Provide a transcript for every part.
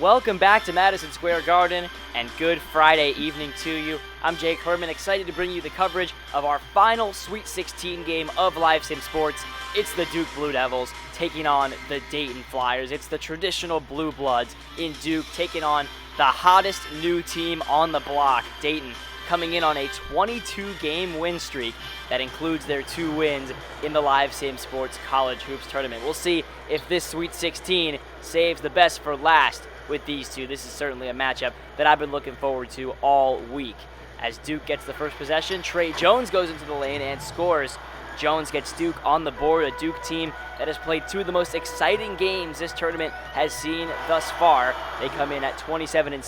Welcome back to Madison Square Garden, and good Friday evening to you. I'm Jake Herman, excited to bring you the coverage of our final Sweet 16 game of Live Sim Sports. It's the Duke Blue Devils taking on the Dayton Flyers. It's the traditional Blue Bloods in Duke taking on the hottest new team on the block, Dayton, coming in on a 22-game win streak that includes their 2 wins in the Live Sim Sports College Hoops Tournament. We'll see if this Sweet 16 saves the best for last with these two. This is certainly a matchup that I've been looking forward to all week. As Duke gets the first possession, Trey Jones goes into the lane and scores. Jones gets Duke on the board, a Duke team that has played 2 of the most exciting games this tournament has seen thus far. They come in at 27-6,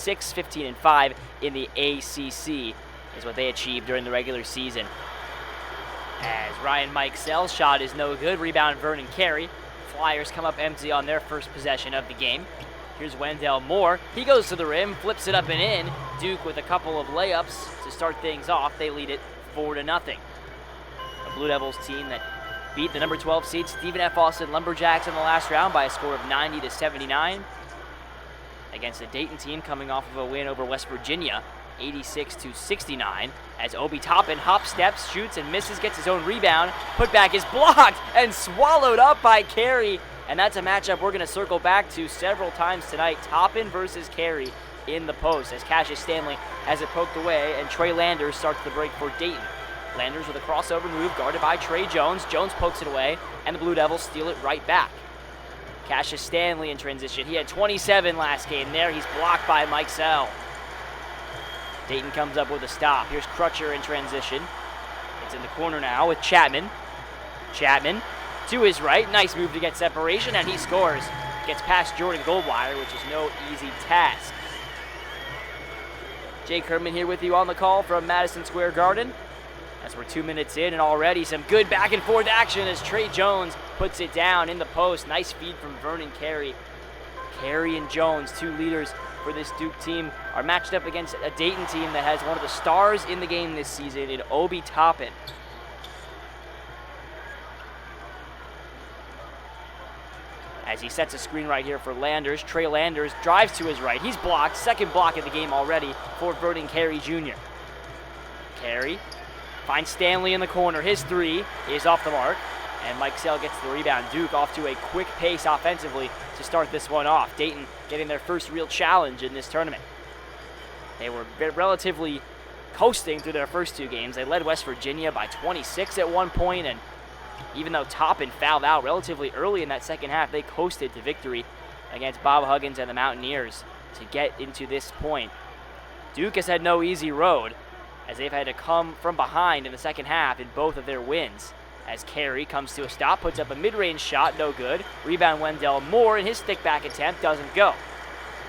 15-5 in the ACC is what they achieved during the regular season. As Ryan Mikesell's shot is no good, rebound Vernon Carey. Flyers come up empty on their first possession of the game. Here's Wendell Moore. He goes to the rim, flips it up and in. Duke with a couple of layups to start things off. They lead it 4-0. A Blue Devils team that beat the number 12 seed Stephen F. Austin Lumberjacks in the last round by a score of 90-79. Against the Dayton team coming off of a win over West Virginia, 86-69. As Obi Toppin hop steps, shoots and misses, gets his own rebound. Putback is blocked and swallowed up by Carey. And that's a matchup we're going to circle back to several times tonight. Toppin versus Carey in the post as Cassius Stanley has it poked away and Trey Landers starts the break for Dayton. Landers with a crossover move guarded by Trey Jones. Jones pokes it away and the Blue Devils steal it right back. Cassius Stanley in transition. He had 27 last game there. He's blocked by Mikesell. Dayton comes up with a stop. Here's Crutcher in transition. It's in the corner now with Chapman. Chapman to his right, nice move to get separation, and he scores. Gets past Jordan Goldwire, which is no easy task. Jake Herman here with you on the call from Madison Square Garden. As we're 2 minutes in, and already some good back and forth action as Trey Jones puts it down in the post. Nice feed from Vernon Carey. Carey and Jones, 2 leaders for this Duke team, are matched up against a Dayton team that has one of the stars in the game this season in Obi Toppin. As he sets a screen right here for Landers, Trey Landers drives to his right. He's blocked. Second block of the game already for Vernon Carey Jr. Carey finds Stanley in the corner. His 3 is off the mark, and Mikesell gets the rebound. Duke off to a quick pace offensively to start this one off. Dayton getting their first real challenge in this tournament. They were relatively coasting through their first 2 games. They led West Virginia by 26 at one point, and even though Toppin fouled out relatively early in that second half, they coasted to victory against Bob Huggins and the Mountaineers to get into this point. Duke has had no easy road as they've had to come from behind in the second half in both of their wins. As Carey comes to a stop, puts up a mid-range shot, no good. Rebound Wendell Moore, and his stick-back attempt doesn't go.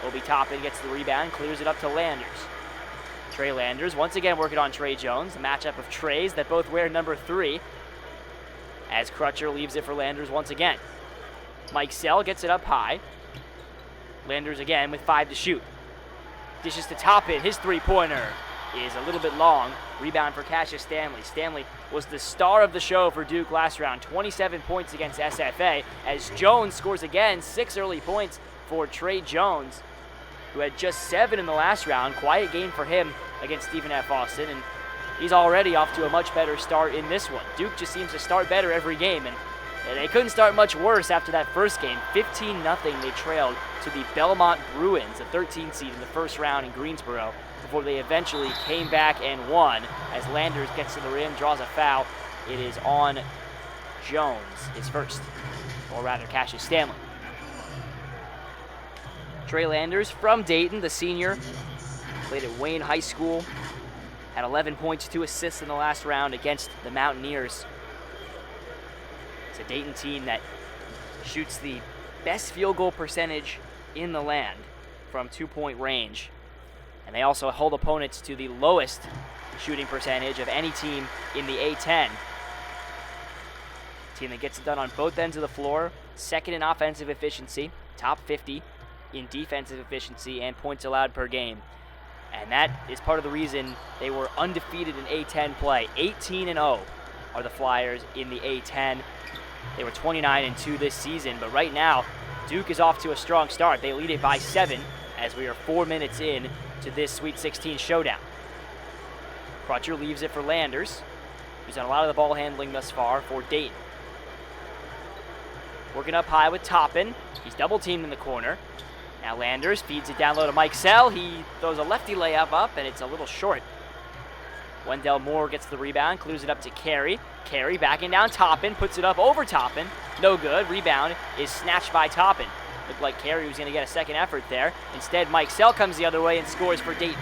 Obi Toppin gets the rebound, clears it up to Landers. Trey Landers once again working on Trey Jones, a matchup of Treys that both wear number 3. As Crutcher leaves it for Landers once again. Mikesell gets it up high. Landers again with 5 to shoot. Dishes to Toppin. His 3-pointer is a little bit long. Rebound for Cassius Stanley. Stanley was the star of the show for Duke last round. 27 points against SFA. As Jones scores again, 6 early points for Trey Jones, who had just 7 in the last round. Quiet game for him against Stephen F. Austin, and he's already off to a much better start in this one. Duke just seems to start better every game, and they couldn't start much worse after that first game. 15-0 they trailed to the Belmont Bruins, the 13th seed in the first round in Greensboro, before they eventually came back and won. As Landers gets to the rim, draws a foul. It is on Jones, his first, or rather Cassius Stanley. Trey Landers from Dayton, the senior, played at Wayne High School. Had 11 points, 2 assists in the last round against the Mountaineers. It's a Dayton team that shoots the best field goal percentage in the land from 2-point range. And they also hold opponents to the lowest shooting percentage of any team in the A10. Team that gets it done on both ends of the floor, second in offensive efficiency, top 50 in defensive efficiency and points allowed per game. And that is part of the reason they were undefeated in A10 play. 18-0 are the Flyers in the A10. They were 29-2 this season, but right now, Duke is off to a strong start. They lead it by 7 as we are 4 minutes in to this Sweet 16 showdown. Crutcher leaves it for Landers, who's done a lot of the ball handling thus far for Dayton. Working up high with Toppin. He's double teamed in the corner. Now Landers feeds it down low to Mike Sell. He throws a lefty layup up, and it's a little short. Wendell Moore gets the rebound, clears it up to Carey. Carey backing down Toppin, puts it up over Toppin. No good. Rebound is snatched by Toppin. Looked like Carey was going to get a second effort there. Instead, Mike Sell comes the other way and scores for Dayton.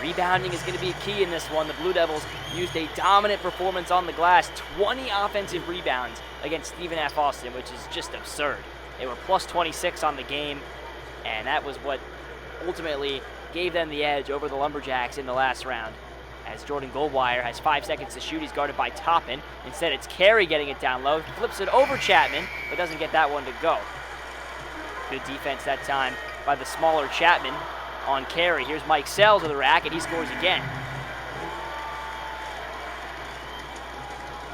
Rebounding is going to be key in this one. The Blue Devils used a dominant performance on the glass. 20 offensive rebounds against Stephen F. Austin, which is just absurd. They were plus 26 on the game, and that was what ultimately gave them the edge over the Lumberjacks in the last round. As Jordan Goldwire has 5 seconds to shoot, he's guarded by Toppin. Instead, it's Carey getting it down low, flips it over Chapman, but doesn't get that one to go. Good defense that time by the smaller Chapman on Carey. Here's Mike Sell to the rack, and he scores again.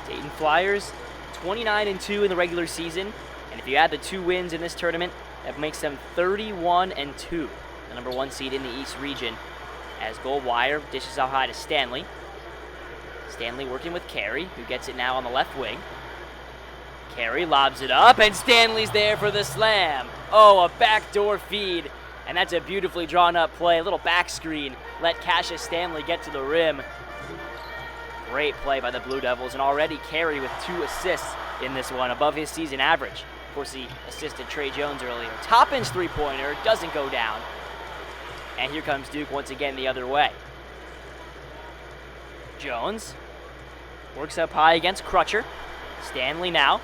Dayton Flyers, 29-2 in the regular season, and if you add the 2 wins in this tournament, that makes them 31-2, the number 1 seed in the East region. As Goldwire dishes out high to Stanley. Stanley working with Carey, who gets it now on the left wing. Carey lobs it up, and Stanley's there for the slam. Oh, a backdoor feed, and that's a beautifully drawn up play. A little back screen. Let Cassius Stanley get to the rim. Great play by the Blue Devils, and already Carey with 2 assists in this one, above his season average. Of course, he assisted Trey Jones earlier. Toppin's three-pointer doesn't go down. And here comes Duke once again the other way. Jones works up high against Crutcher. Stanley now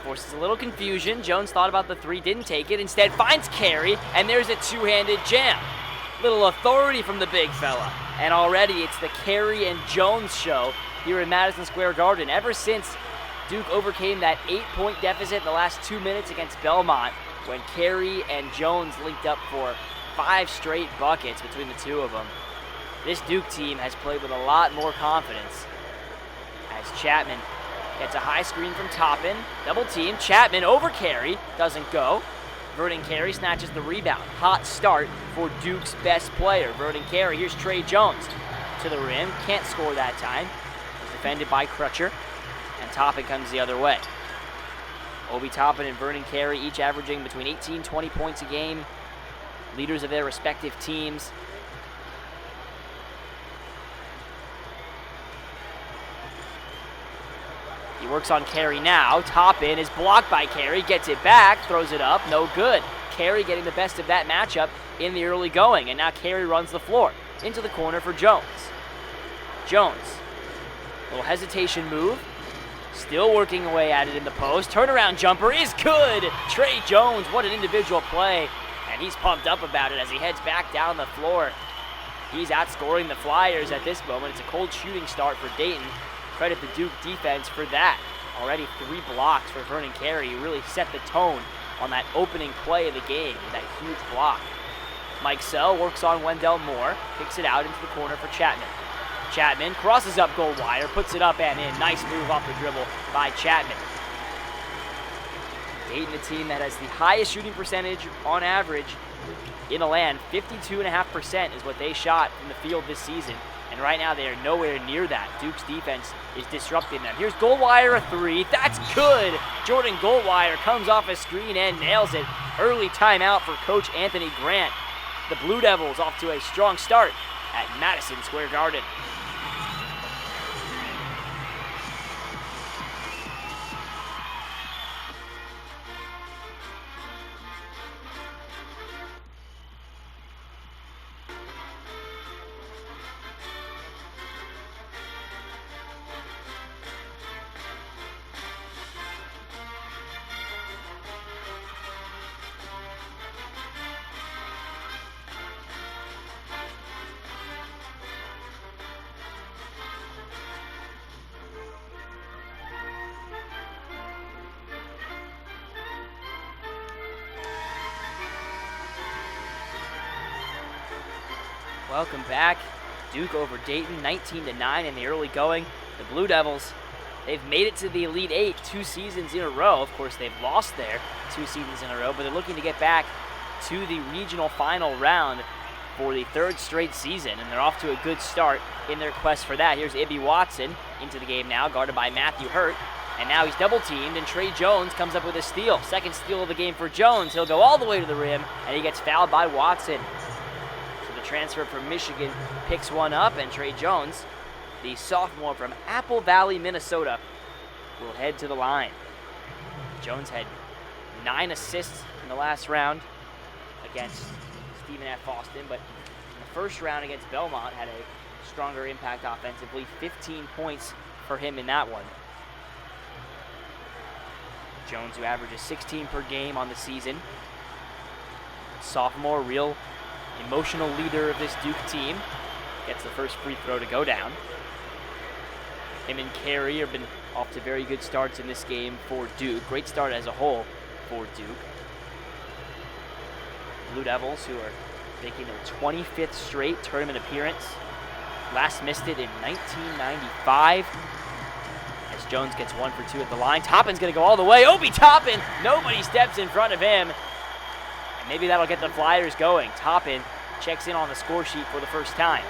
forces a little confusion. Jones thought about the 3, didn't take it. Instead finds Carey, and there's a 2-handed jam. Little authority from the big fella. And already it's the Carey and Jones show here in Madison Square Garden. Ever since Duke overcame that 8-point deficit in the last 2 minutes against Belmont, when Carey and Jones linked up for 5 straight buckets between the 2 of them. This Duke team has played with a lot more confidence. As Chapman gets a high screen from Toppin, double team, Chapman over Carey, doesn't go. Vernon Carey snatches the rebound. Hot start for Duke's best player, Vernon Carey. Here's Trey Jones to the rim, can't score that time. He's defended by Crutcher, and Toppin comes the other way. Obi Toppin and Vernon Carey each averaging between 18-20 points a game. Leaders of their respective teams. He works on Carey now. Toppin is blocked by Carey, gets it back, throws it up, no good. Carey getting the best of that matchup in the early going, and now Carey runs the floor. Into the corner for Jones. Jones, little hesitation move. Still working away at it in the post. Turnaround jumper is good. Trey Jones, what an individual play. And he's pumped up about it as he heads back down the floor. He's outscoring the Flyers at this moment. It's a cold shooting start for Dayton. Credit the Duke defense for that. Already 3 blocks for Vernon Carey, who really set the tone on that opening play of the game with that huge block. Mike Sell works on Wendell Moore, kicks it out into the corner for Chapman. Chapman crosses up Goldwire, puts it up and in. Nice move off the dribble by Chapman. Dayton, a team that has the highest shooting percentage on average in the land. 52.5% is what they shot from the field this season. And right now they are nowhere near that. Duke's defense is disrupting them. Here's Goldwire, a 3. That's good. Jordan Goldwire comes off a screen and nails it. Early timeout for Coach Anthony Grant. The Blue Devils off to a strong start at Madison Square Garden. Welcome back. Duke over Dayton, 19-9 in the early going. The Blue Devils, they've made it to the Elite Eight 2 seasons in a row. Of course, they've lost there 2 seasons in a row, but they're looking to get back to the regional final round for the third straight season, and they're off to a good start in their quest for that. Here's Ibby Watson into the game now, guarded by Matthew Hurt, and now he's double-teamed, and Trey Jones comes up with a steal. Second steal of the game for Jones. He'll go all the way to the rim, and he gets fouled by Watson. So the transfer from Michigan picks one up, and Trey Jones, the sophomore from Apple Valley, Minnesota, will head to the line. Jones had 9 assists in the last round against Stephen F. Austin, but in the first round against Belmont had a stronger impact offensively. 15 points for him in that one. Jones, who averages 16 per game on the season. Sophomore, real emotional leader of this Duke team. Gets the first free throw to go down. Him and Carey have been off to very good starts in this game for Duke. Great start as a whole for Duke. Blue Devils, who are making their 25th straight tournament appearance. Last missed it in 1995. As Jones gets 1 for 2 at the line. Toppin's going to go all the way. Obi Toppin! Nobody steps in front of him. And maybe that'll get the Flyers going. Toppin checks in on the score sheet for the first time.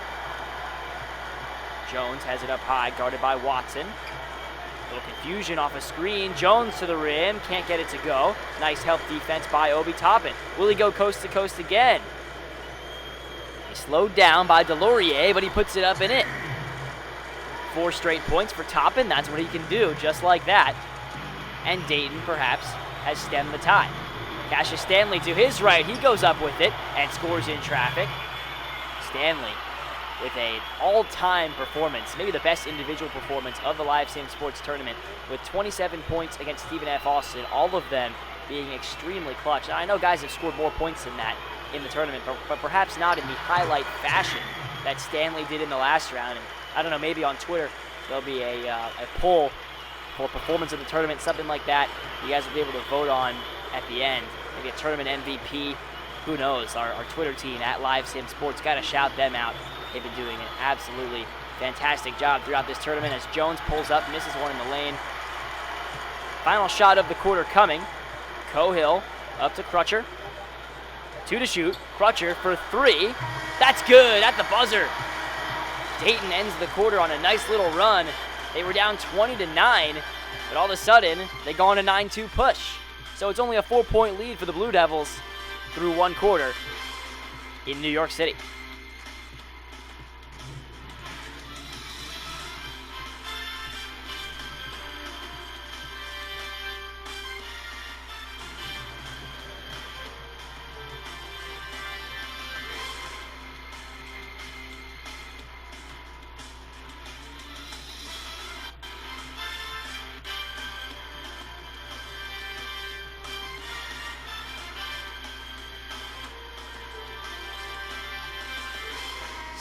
Jones has it up high, guarded by Watson. A little confusion off a screen. Jones to the rim, can't get it to go. Nice help defense by Obi Toppin. Will he go coast to coast again? He's slowed down by Delorier, but he puts it up and in. 4 straight points for Toppin. That's what he can do, just like that. And Dayton, perhaps, has stemmed the tide. Cassius Stanley to his right. He goes up with it and scores in traffic. Stanley with an all-time performance, maybe the best individual performance of the Live Sim Sports Tournament, with 27 points against Stephen F. Austin, all of them being extremely clutch. Now, I know guys have scored more points than that in the tournament, but perhaps not in the highlight fashion that Stanley did in the last round. And I don't know, maybe on Twitter there'll be a poll for performance of the tournament, something like that. You guys will be able to vote on at the end. Maybe a tournament MVP. Who knows? Our Twitter team at Live Sim Sports, got to shout them out. They've been doing an absolutely fantastic job throughout this tournament as Jones pulls up, misses one in the lane. Final shot of the quarter coming. Cohill up to Crutcher. 2 to shoot. Crutcher for 3. That's good at the buzzer. Dayton ends the quarter on a nice little run. They were down 20-9, but all of a sudden they go on a 9-2 push. So it's only a 4-point lead for the Blue Devils through 1 quarter in New York City.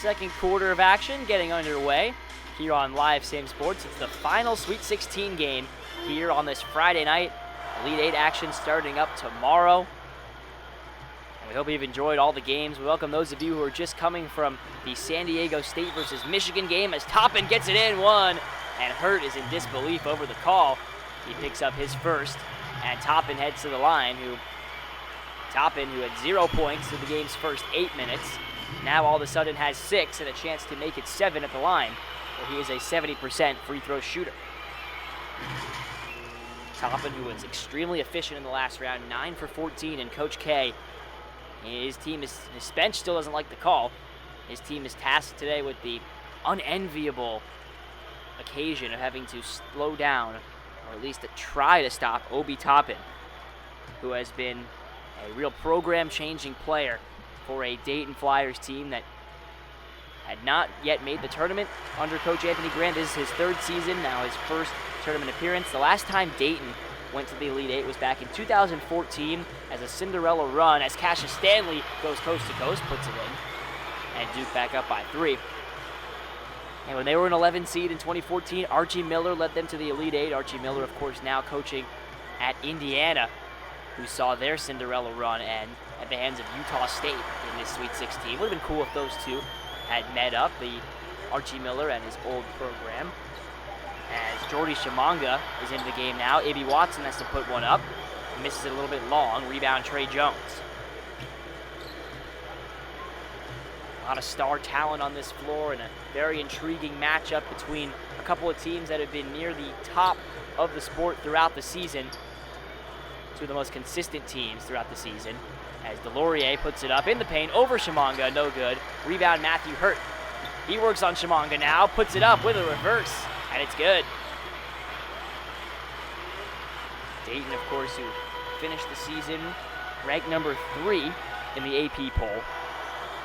Second quarter of action getting underway here on Live Sim Sports. It's the final Sweet 16 game here on this Friday night. Elite 8 action starting up tomorrow. And we hope you've enjoyed all the games. We welcome those of you who are just coming from the San Diego State versus Michigan game as Toppin gets it in 1, and Hurt is in disbelief over the call. He picks up his first, and Toppin heads to the line. Toppin, who had 0 points in the game's first 8 minutes, now all of a sudden has 6 and a chance to make it 7 at the line, where he is a 70% free throw shooter. Toppin, who was extremely efficient in the last round, 9 for 14, and Coach K, his bench still doesn't like the call. His team is tasked today with the unenviable occasion of having to slow down, or at least to try to stop Obi Toppin, who has been a real program-changing player for a Dayton Flyers team that had not yet made the tournament under Coach Anthony Grant. This is his 3rd season, now his first tournament appearance. The last time Dayton went to the Elite 8 was back in 2014 as a Cinderella run as Cassius Stanley goes coast to coast, puts it in, and Duke back up by 3. And when they were an 11 seed in 2014, Archie Miller led them to the Elite 8. Archie Miller, of course, now coaching at Indiana, who saw their Cinderella run end at the hands of Utah State in this Sweet 16. Would have been cool if those two had met up, the Archie Miller and his old program. As Jordy Shamanga is into the game now, Ibby Watson has to put one up. Misses it a little bit long. Rebound, Trey Jones. A lot of star talent on this floor and a very intriguing matchup between a couple of teams that have been near the top of the sport throughout the season. Two of the most consistent teams throughout the season. As Delorier puts it up in the paint over Shimanga, no good. Rebound Matthew Hurt. He works on Shimanga now, puts it up with a reverse, and it's good. Dayton, of course, who finished the season ranked number 3 in the AP poll.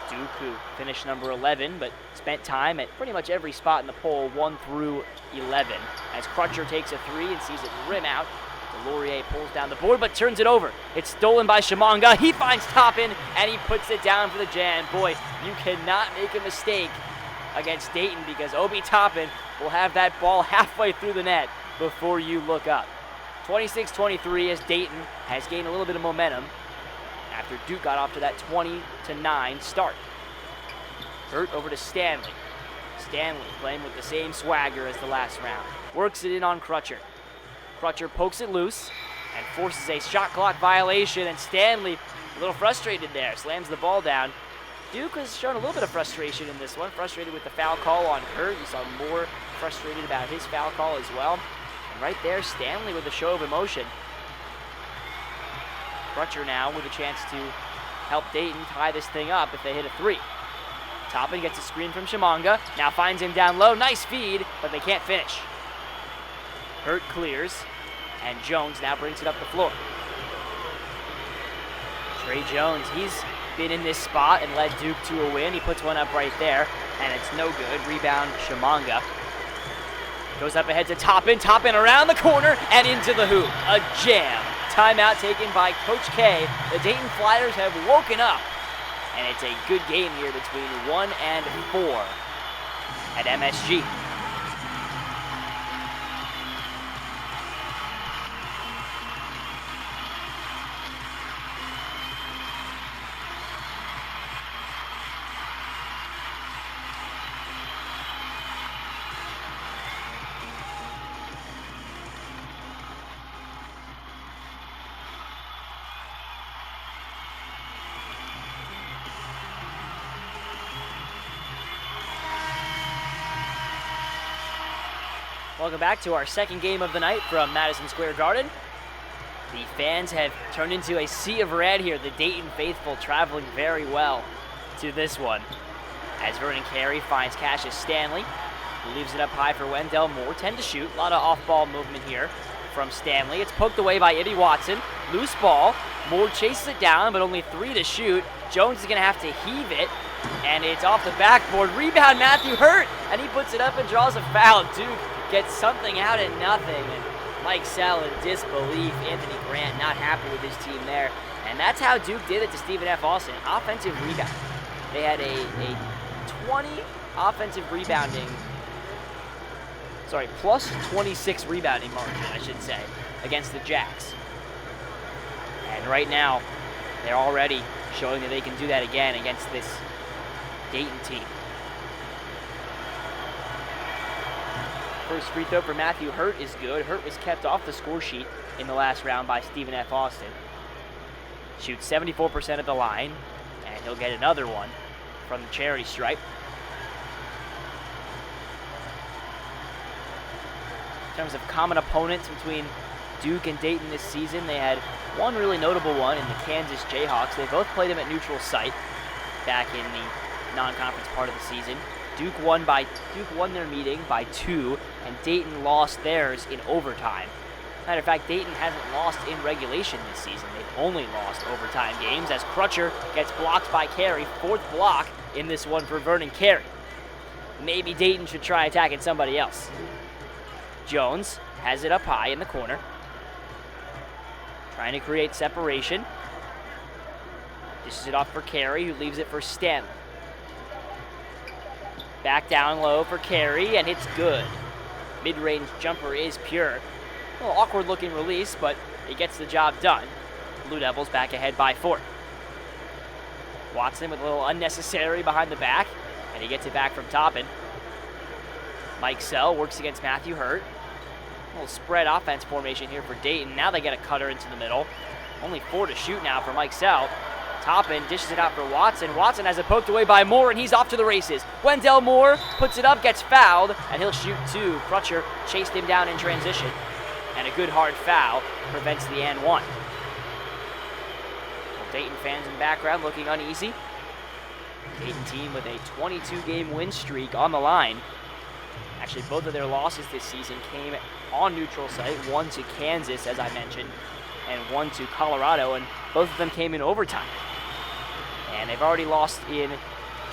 Duke, who finished number 11, but spent time at pretty much every spot in the poll, 1 through 11. As Crutcher takes a 3 and sees it rim out, Delorier pulls down the board, but turns it over. It's stolen by Shimanga. He finds Toppin, and he puts it down for the jam. Boy, you cannot make a mistake against Dayton because Obi Toppin will have that ball halfway through the net before you look up. 26-23 as Dayton has gained a little bit of momentum after Duke got off to that 20-9 start. Hurt over to Stanley. Stanley playing with the same swagger as the last round. Works it in on Crutcher. Crutcher pokes it loose and forces a shot clock violation, and Stanley, a little frustrated there, slams the ball down. Duke has shown a little bit of frustration in this one, frustrated with the foul call on Hurt. You saw more frustrated about his foul call as well. And right there, Stanley with a show of emotion. Crutcher now with a chance to help Dayton tie this thing up if they hit a 3. Toppin gets a screen from Shimanga, now finds him down low, nice feed, but they can't finish. Hurt clears, and Jones now brings it up the floor. Trey Jones, he's been in this spot and led Duke to a win. He puts one up right there, and it's no good. Rebound, Shimanga. Goes up ahead to Toppin. Toppin around the corner and into the hoop. A jam. Timeout taken by Coach K. The Dayton Flyers have woken up, and it's a good game here between 1 and 4 at MSG. Welcome back to our second game of the night from Madison Square Garden. The fans have turned into a sea of red here. The Dayton faithful traveling very well to this one. As Vernon Carey finds Cassius Stanley, who leaves it up high for Wendell Moore. 10 to shoot. A lot of off-ball movement here from Stanley. It's poked away by Ibby Watson. Loose ball. Moore chases it down, but only 3 to shoot. Jones is going to have to heave it, and it's off the backboard. Rebound, Matthew Hurt, and he puts it up and draws a foul. Duke gets something out of nothing, and Mike Sell in disbelief. Anthony Grant not happy with his team there, and that's how Duke did it to Stephen F. Austin. Offensive rebound. They had a 20 offensive rebounding, plus 26 rebounding margin, I should say, against the Jacks. And right now, they're already showing that they can do that again against this Dayton team. First free throw for Matthew Hurt is good. Hurt was kept off the score sheet in the last round by Stephen F. Austin. Shoots 74% of the line, and he'll get another one from the charity stripe. In terms of common opponents between Duke and Dayton this season, they had one really notable one in the Kansas Jayhawks. They both played them at neutral site back in the non-conference part of the season. Duke won their meeting by 2, and Dayton lost theirs in overtime. Matter of fact, Dayton hasn't lost in regulation this season. They've only lost overtime games as Crutcher gets blocked by Carey. 4th block in this one for Vernon Carey. Maybe Dayton should try attacking somebody else. Jones has it up high in the corner, trying to create separation. Dishes it off for Carey, who leaves it for Stanley. Back down low for Carey, and it's good. Mid-range jumper is pure. A little awkward-looking release, but it gets the job done. Blue Devils back ahead by 4. Watson with a little unnecessary behind the back, and he gets it back from Toppin. Mike Sell works against Matthew Hurt. A little spread offense formation here for Dayton. Now they get a cutter into the middle. Only 4 to shoot now for Mike Sell. Toppin dishes it out for Watson. Watson has it poked away by Moore, and he's off to the races. Wendell Moore puts it up, gets fouled, and he'll shoot two. Crutcher chased him down in transition, and a good hard foul prevents the and one. Well, Dayton fans in the background looking uneasy. Dayton team with a 22-game win streak on the line. Actually, both of their losses this season came on neutral site, one to Kansas, as I mentioned, and one to Colorado, and both of them came in overtime. And they've already lost they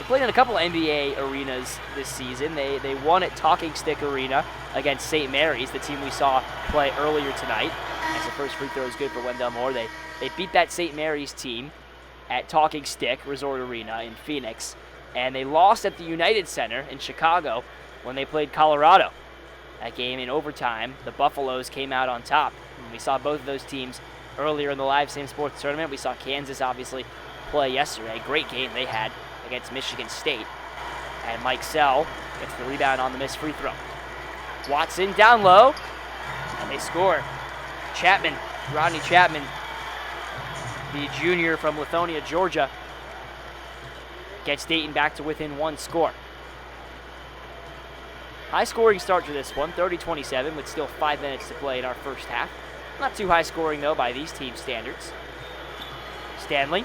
played in a couple NBA arenas this season. They won at Talking Stick Arena against St. Mary's, the team we saw play earlier tonight. As the first free throw is good for Wendell Moore. They beat that St. Mary's team at Talking Stick Resort Arena in Phoenix, and they lost at the United Center in Chicago when they played Colorado. That game in overtime, the Buffaloes came out on top. And we saw both of those teams earlier in the Live Sim Sports tournament. We saw Kansas obviously play yesterday. Great game they had against Michigan State. And Mike Sell gets the rebound on the missed free throw. Watson down low, and they score. Rodney Chapman, the junior from Lithonia, Georgia, gets Dayton back to within one score. High scoring start to this one, 30-27, with still 5 minutes to play in our first half. Not too high scoring though by these team standards. Stanley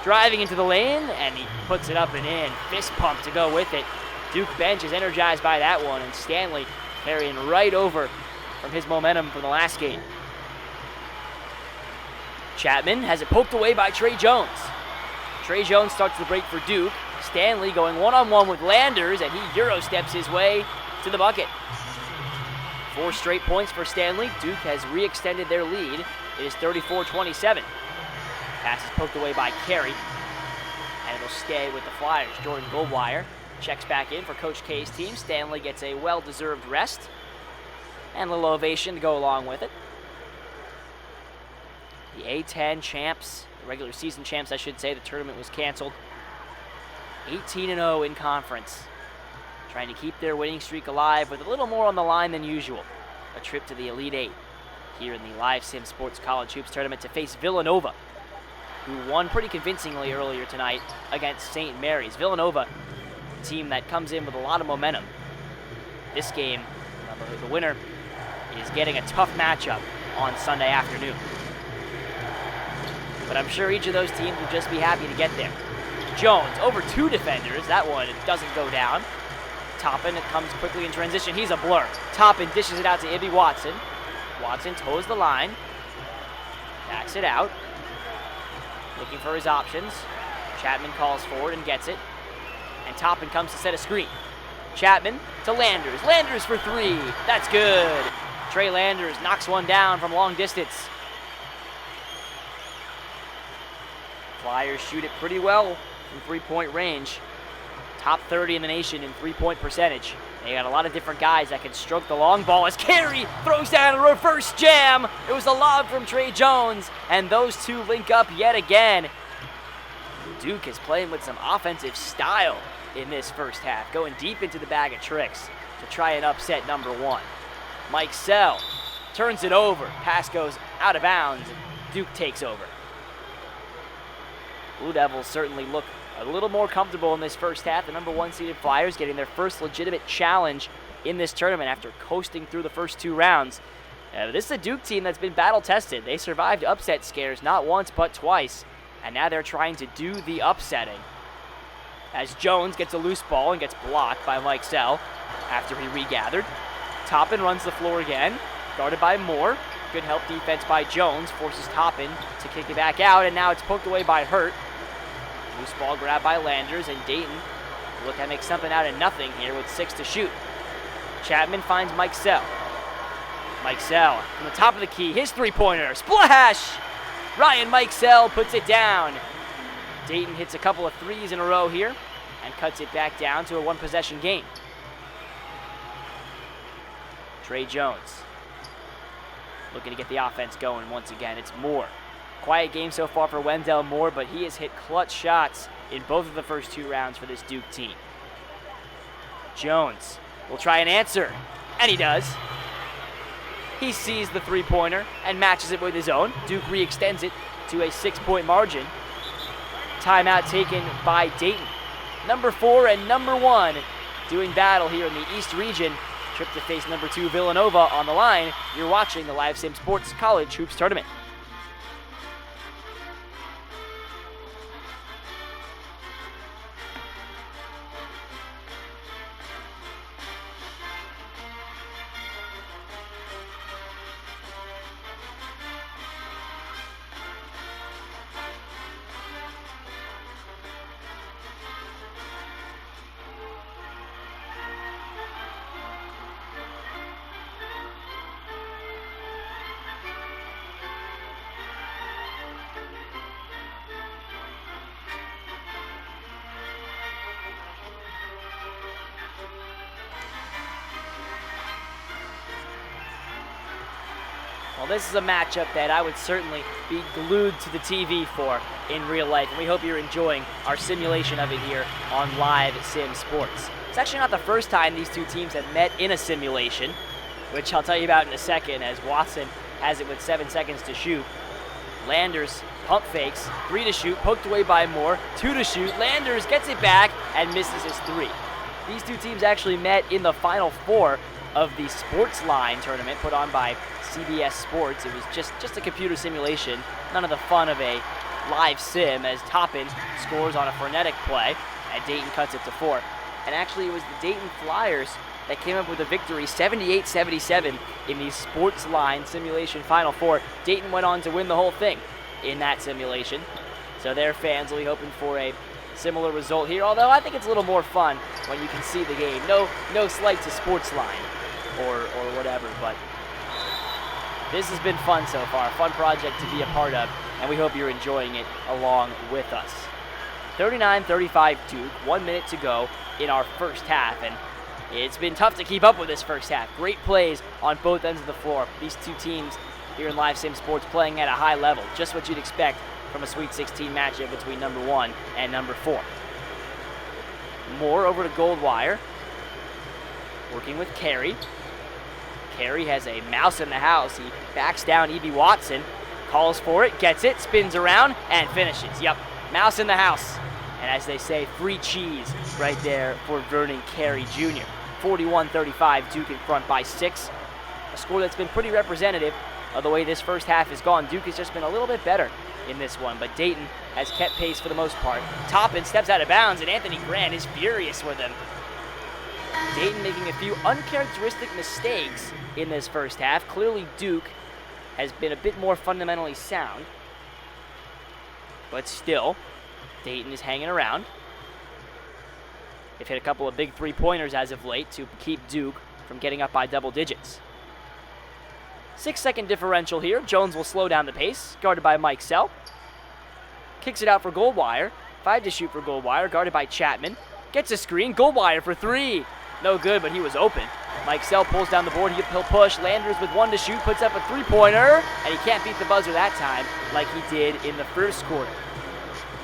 driving into the lane, and he puts it up and in. Fist pump to go with it. Duke bench is energized by that one, and Stanley carrying right over from his momentum from the last game. Chapman has it poked away by Trey Jones. Trey Jones starts the break for Duke. Stanley going one-on-one with Landers, and he Euro steps his way to the bucket. 4 straight points for Stanley. Duke has re-extended their lead. It is 34-27. Pass is poked away by Carey, and it'll stay with the Flyers. Jordan Goldwire checks back in for Coach K's team. Stanley gets a well-deserved rest and a little ovation to go along with it. The A-10 champs, the regular season champs, I should say. The tournament was canceled. 18-0 in conference. Trying to keep their winning streak alive with a little more on the line than usual. A trip to the Elite Eight here in the Live Sim Sports College Hoops Tournament to face Villanova, who won pretty convincingly earlier tonight against St. Mary's. Villanova, a team that comes in with a lot of momentum. This game, the winner is getting a tough matchup on Sunday afternoon. But I'm sure each of those teams will just be happy to get there. Jones over 2 defenders. That one doesn't go down. Toppin comes quickly in transition. He's a blur. Toppin dishes it out to Ibby Watson. Watson toes the line. Backs it out. Looking for his options. Chapman calls forward and gets it. And Toppin comes to set a screen. Chapman to Landers. Landers for 3. That's good. Trey Landers knocks one down from long distance. Flyers shoot it pretty well from three-point range. Top 30 in the nation in three-point percentage. They got a lot of different guys that can stroke the long ball as Carey throws down a reverse jam. It was a lob from Trey Jones, and those two link up yet again. Duke is playing with some offensive style in this first half, going deep into the bag of tricks to try and upset number 1. Mike Sell turns it over. Pass goes out of bounds, and Duke takes over. Blue Devils certainly look a little more comfortable in this first half. The number 1 seeded Flyers getting their first legitimate challenge in this tournament after coasting through the first 2 rounds. This is a Duke team that's been battle-tested. They survived upset scares not once but twice, and now they're trying to do the upsetting. As Jones gets a loose ball and gets blocked by Mike Sell after he regathered. Toppin runs the floor again, guarded by Moore. Good help defense by Jones, forces Toppin to kick it back out, and now it's poked away by Hurt. Loose ball grabbed by Landers, and Dayton look to make something out of nothing here with 6 to shoot. Chapman finds Mike Sell. Mike Sell from the top of the key, his three-pointer, splash! Ryan Mike Sell puts it down. Dayton hits a couple of threes in a row here and cuts it back down to a 1-possession game. Trey Jones looking to get the offense going once again. It's Moore. Quiet game so far for Wendell Moore, but he has hit clutch shots in both of the first 2 rounds for this Duke team. Jones will try and answer, and he does. He sees the three-pointer and matches it with his own. Duke re-extends it to a 6-point margin. Timeout taken by Dayton. Number 4 and number 1 doing battle here in the East region. Trip to face number 2 Villanova on the line. You're watching the Live Sim Sports College Hoops Tournament. Well, this is a matchup that I would certainly be glued to the TV for in real life, and we hope you're enjoying our simulation of it here on Live Sim Sports. It's actually not the first time these two teams have met in a simulation, which I'll tell you about in a second, as Watson has it with 7 seconds to shoot. Landers pump fakes, 3 to shoot, poked away by Moore, 2 to shoot. Landers gets it back and misses his 3. These two teams actually met in the Final Four of the Sports Line tournament put on by CBS Sports. It was just a computer simulation, none of the fun of a live sim, as Toppin scores on a frenetic play and Dayton cuts it to 4. And actually it was the Dayton Flyers that came up with a victory 78-77 in the Sports Line simulation Final Four. Dayton went on to win the whole thing in that simulation, so their fans will be hoping for a similar result here, although I think it's a little more fun when you can see the game. No slight to Sports Line or whatever, but this has been fun so far, a fun project to be a part of, and we hope you're enjoying it along with us. 39-35 Duke, 1 minute to go in our first half, and it's been tough to keep up with this first half. Great plays on both ends of the floor. These two teams here in Live Sim Sports playing at a high level, just what you'd expect from a Sweet 16 matchup between number 1 and number 4. Moore over to Goldwire, working with Carey. Carey has a mouse in the house. He backs down E.B. Watson, calls for it, gets it, spins around, and finishes. Yep, mouse in the house. And as they say, free cheese right there for Vernon Carey Jr. 41-35, Duke in front by 6. A score that's been pretty representative of the way this first half has gone. Duke has just been a little bit better in this one, but Dayton has kept pace for the most part. Toppin steps out of bounds, and Anthony Grant is furious with him. Dayton making a few uncharacteristic mistakes in this first half. Clearly Duke has been a bit more fundamentally sound, but still, Dayton is hanging around. They've hit a couple of big three-pointers as of late to keep Duke from getting up by double digits. 6-second differential here. Jones will slow down the pace, guarded by Mike Sell. Kicks it out for Goldwire. 5 to shoot for Goldwire, guarded by Chapman. Gets a screen, Goldwire for 3. No good, but he was open. Mike Sell pulls down the board, he'll push. Landers with 1 to shoot, puts up a three-pointer, and he can't beat the buzzer that time like he did in the first quarter.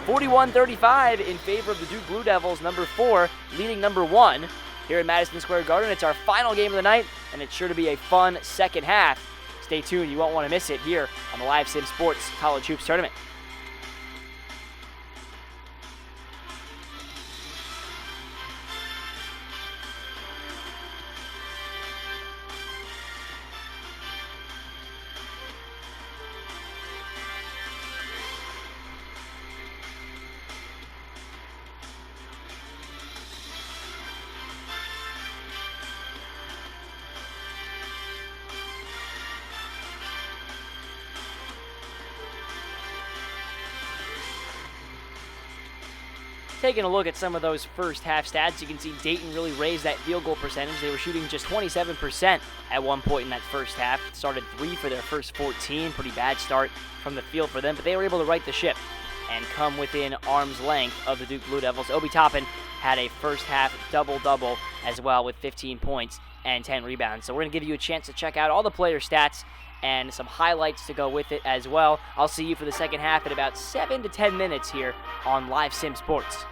41-35 in favor of the Duke Blue Devils, number 4 leading number 1 here at Madison Square Garden. It's our final game of the night, and it's sure to be a fun second half. Stay tuned, you won't want to miss it here on the Live Sim Sports College Hoops Tournament. Taking a look at some of those first half stats, you can see Dayton really raised that field goal percentage. They were shooting just 27% at one point in that first half. Started 3 for their first 14. Pretty bad start from the field for them, but they were able to right the ship and come within arm's length of the Duke Blue Devils. Obi Toppin had a first half double-double as well with 15 points and 10 rebounds. So we're going to give you a chance to check out all the player stats and some highlights to go with it as well. I'll see you for the second half in about 7 to 10 minutes here on Live Sim Sports.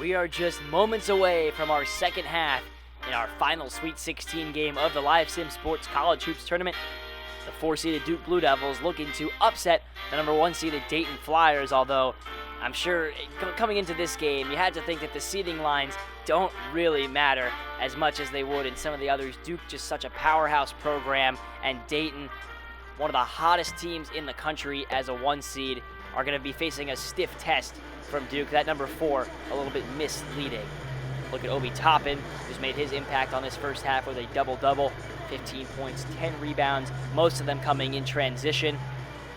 We are just moments away from our second half in our final Sweet 16 game of the Live Sim Sports College Hoops Tournament. The 4-seeded Duke Blue Devils looking to upset the number 1-seeded Dayton Flyers, although I'm sure coming into this game, you had to think that the seeding lines don't really matter as much as they would in some of the others. Duke just such a powerhouse program, and Dayton, one of the hottest teams in the country as a 1 seed, are going to be facing a stiff test from Duke. That number 4, a little bit misleading. Look at Obi Toppin, who's made his impact on this first half with a double-double, 15 points, 10 rebounds, most of them coming in transition.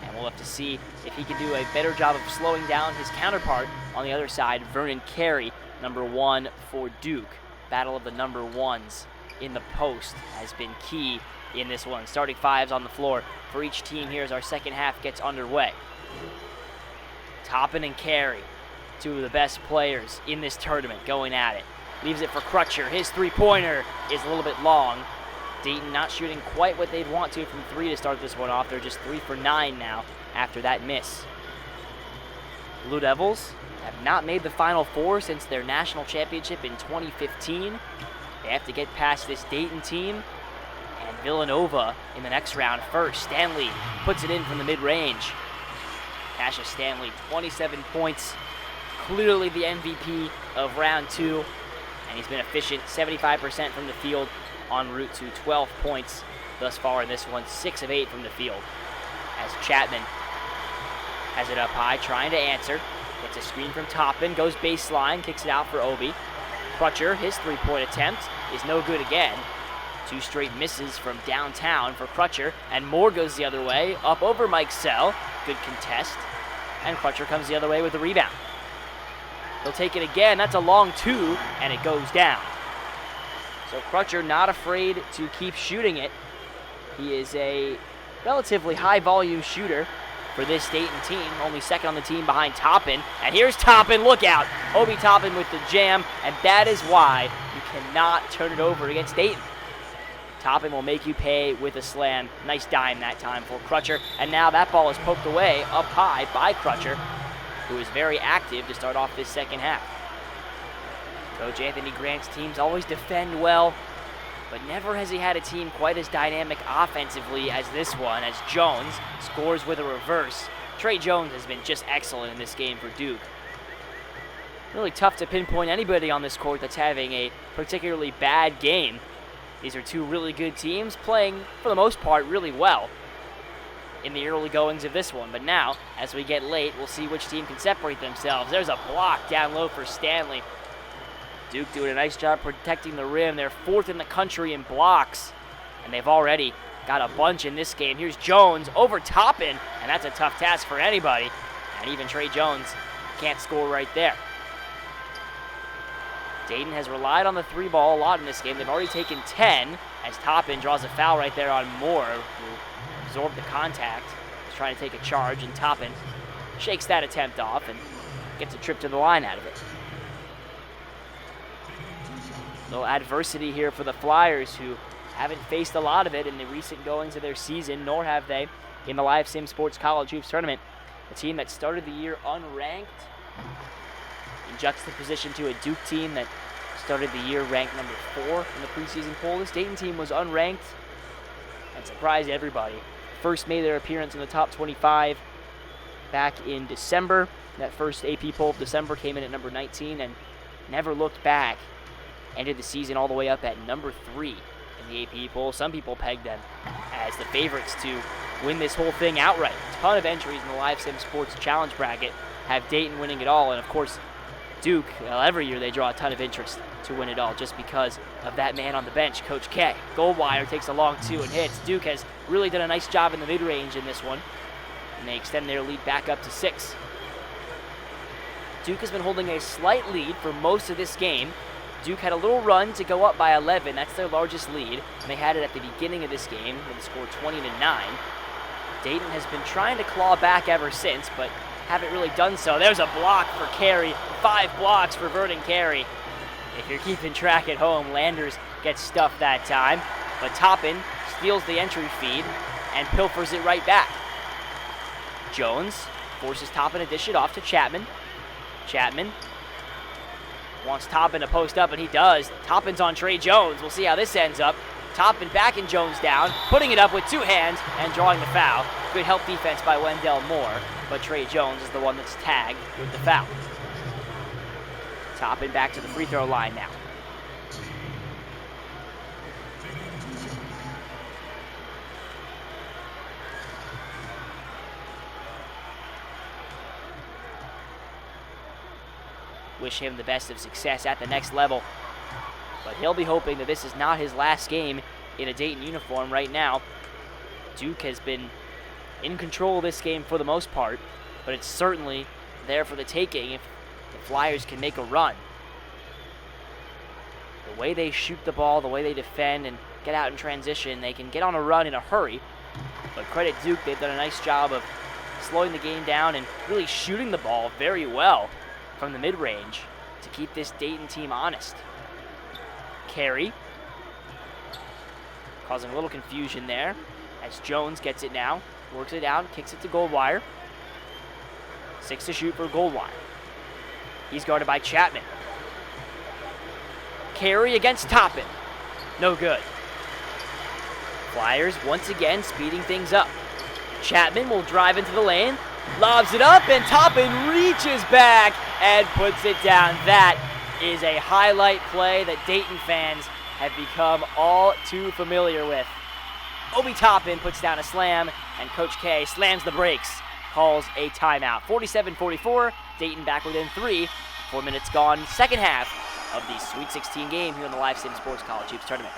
And we'll have to see if he can do a better job of slowing down his counterpart on the other side, Vernon Carey, number 1 for Duke. Battle of the number 1s in the post has been key in this one. Starting 5s on the floor for each team here as our second half gets underway. Toppin and Carey, two of the best players in this tournament, going at it. Leaves it for Crutcher. His three-pointer is a little bit long. Dayton not shooting quite what they'd want to from 3 to start this one off. They're just 3 for 9 now after that miss. Blue Devils have not made the Final Four since their national championship in 2015. They have to get past this Dayton team and Villanova in the next round first. Stanley puts it in from the mid-range. Cassius Stanley, 27 points, clearly the MVP of round 2, and he's been efficient, 75% from the field, en route to 12 points thus far in this one, 6 of 8 from the field. As Chapman has it up high, trying to answer, gets a screen from Toppin, goes baseline, kicks it out for Obi. Crutcher, his three-point attempt is no good again. 2 straight misses from downtown for Crutcher, and Moore goes the other way, up over Mike Sell. Good contest, and Crutcher comes the other way with the rebound. He'll take it again, that's a long 2, and it goes down. So Crutcher not afraid to keep shooting it. He is a relatively high-volume shooter for this Dayton team, only second on the team behind Toppin. And here's Toppin, look out! Obi Toppin with the jam, and that is why you cannot turn it over against Dayton. Toppin will make you pay with a slam. Nice dime that time for Crutcher. And now that ball is poked away up high by Crutcher, who is very active to start off this second half. Coach Anthony Grant's teams always defend well, but never has he had a team quite as dynamic offensively as this one, as Jones scores with a reverse. Trey Jones has been just excellent in this game for Duke. Really tough to pinpoint anybody on this court that's having a particularly bad game. These are two really good teams playing, for the most part, really well in the early goings of this one. But now, as we get late, we'll see which team can separate themselves. There's a block down low for Stanley. Duke doing a nice job protecting the rim. They're 4th in the country in blocks, and they've already got a bunch in this game. Here's Jones over Toppin, and that's a tough task for anybody. And even Trey Jones can't score right there. Dayton has relied on the 3-ball a lot in this game. They've already taken 10 as Toppin draws a foul right there on Moore, who absorbed the contact. He's trying to take a charge, and Toppin shakes that attempt off and gets a trip to the line out of it. Little adversity here for the Flyers, who haven't faced a lot of it in the recent goings of their season, nor have they in the Live Sim Sports College Hoops Tournament. A team that started the year unranked, in juxtaposition to a Duke team that started the year ranked number 4 in the preseason poll. This Dayton team was unranked and surprised everybody. First made their appearance in the top 25 back in December. That first AP poll of December came in at number 19 and never looked back. Ended the season all the way up at number 3 in the AP poll. Some people pegged them as the favorites to win this whole thing outright. A ton of entries in the Live Sim Sports Challenge bracket have Dayton winning it all, and of course Duke, every year they draw a ton of interest to win it all just because of that man on the bench, Coach K. Goldwire takes a long 2 and hits. Duke has really done a nice job in the mid-range in this one, and they extend their lead back up to 6. Duke has been holding a slight lead for most of this game. Duke had a little run to go up by 11. That's their largest lead, and they had it at the beginning of this game when they scored 20-9. Dayton has been trying to claw back ever since, but haven't really done so. There's a block for Carey. 5 blocks for Vernon Carey. If you're keeping track at home, Landers gets stuffed that time, but Toppin steals the entry feed and pilfers it right back. Jones forces Toppin to dish it off to Chapman. Chapman Wants Toppin to post up, and he does. Toppin's on Trey Jones. We'll see how this ends up. Toppin backing Jones down, putting it up with 2 hands, and drawing the foul. Good help defense by Wendell Moore, but Trey Jones is the one that's tagged with the foul. Toppin back to the free throw line now. Wish him the best of success at the next level. But he'll be hoping that this is not his last game in a Dayton uniform right now. Duke has been in control of this game for the most part, but it's certainly there for the taking if the Flyers can make a run. The way they shoot the ball, the way they defend and get out in transition, they can get on a run in a hurry. But credit Duke, they've done a nice job of slowing the game down and really shooting the ball very well from the mid-range to keep this Dayton team honest. Carey, causing a little confusion there as Jones gets it now, works it out, kicks it to Goldwire. 6 to shoot for Goldwire. He's guarded by Chapman. Carey against Toppin. No good. Flyers once again speeding things up. Chapman will drive into the lane, lobs it up, and Toppin reaches back and puts it down. That is a highlight play that Dayton fans have become all too familiar with. Obi Toppin puts down a slam, and Coach K slams the brakes, calls a timeout. 47-44, Dayton back within 3. 4 minutes gone, second half of the Sweet 16 game here in the Live Sim Sports College Hoops Tournament.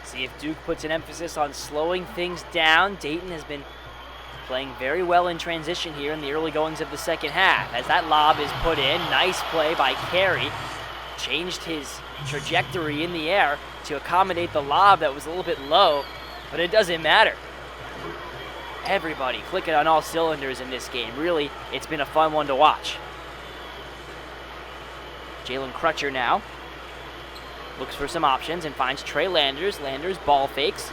See if Duke puts an emphasis on slowing things down. Dayton has been playing very well in transition here in the early goings of the second half. As that lob is put in, nice play by Carey. Changed his trajectory in the air to accommodate the lob that was a little bit low, but it doesn't matter. Everybody clicking on all cylinders in this game. Really, it's been a fun one to watch. Jalen Crutcher now looks for some options and finds Trey Landers. Landers ball fakes,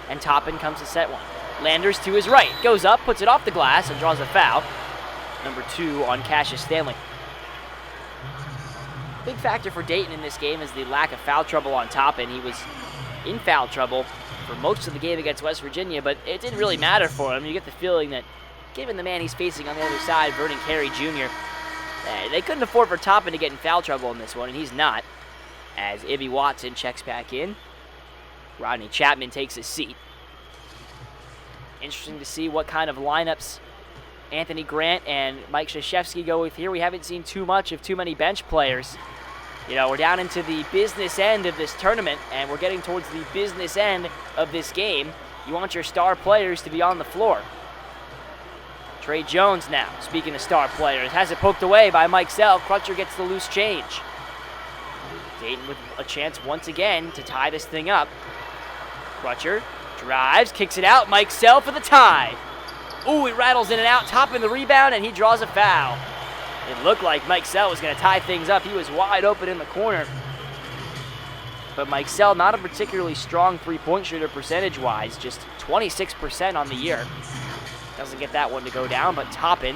and Toppin comes to set one. Landers to his right, goes up, puts it off the glass, and draws a foul. Number 2 on Cassius Stanley. Big factor for Dayton in this game is the lack of foul trouble on Toppin. He was in foul trouble for most of the game against West Virginia, but it didn't really matter for him. You get the feeling that given the man he's facing on the other side, Vernon Carey Jr., they couldn't afford for Toppin to get in foul trouble in this one, and he's not. As Ibby Watson checks back in, Rodney Chapman takes his seat. Interesting to see what kind of lineups Anthony Grant and Mike Krzyzewski go with here. We haven't seen too much of too many bench players. You know, we're down into the business end of this tournament, and we're getting towards the business end of this game. You want your star players to be on the floor. Trey Jones now, speaking of star players, has it poked away by Mike Sell. Crutcher gets the loose change. Dayton with a chance once again to tie this thing up. Crutcher drives, kicks it out. Mike Sell for the tie. Ooh, he rattles in and out, Toppin the rebound, and he draws a foul. It looked like Mike Sell was going to tie things up. He was wide open in the corner. But Mike Sell, not a particularly strong three-point shooter percentage-wise, just 26% on the year. Doesn't get that one to go down, but Toppin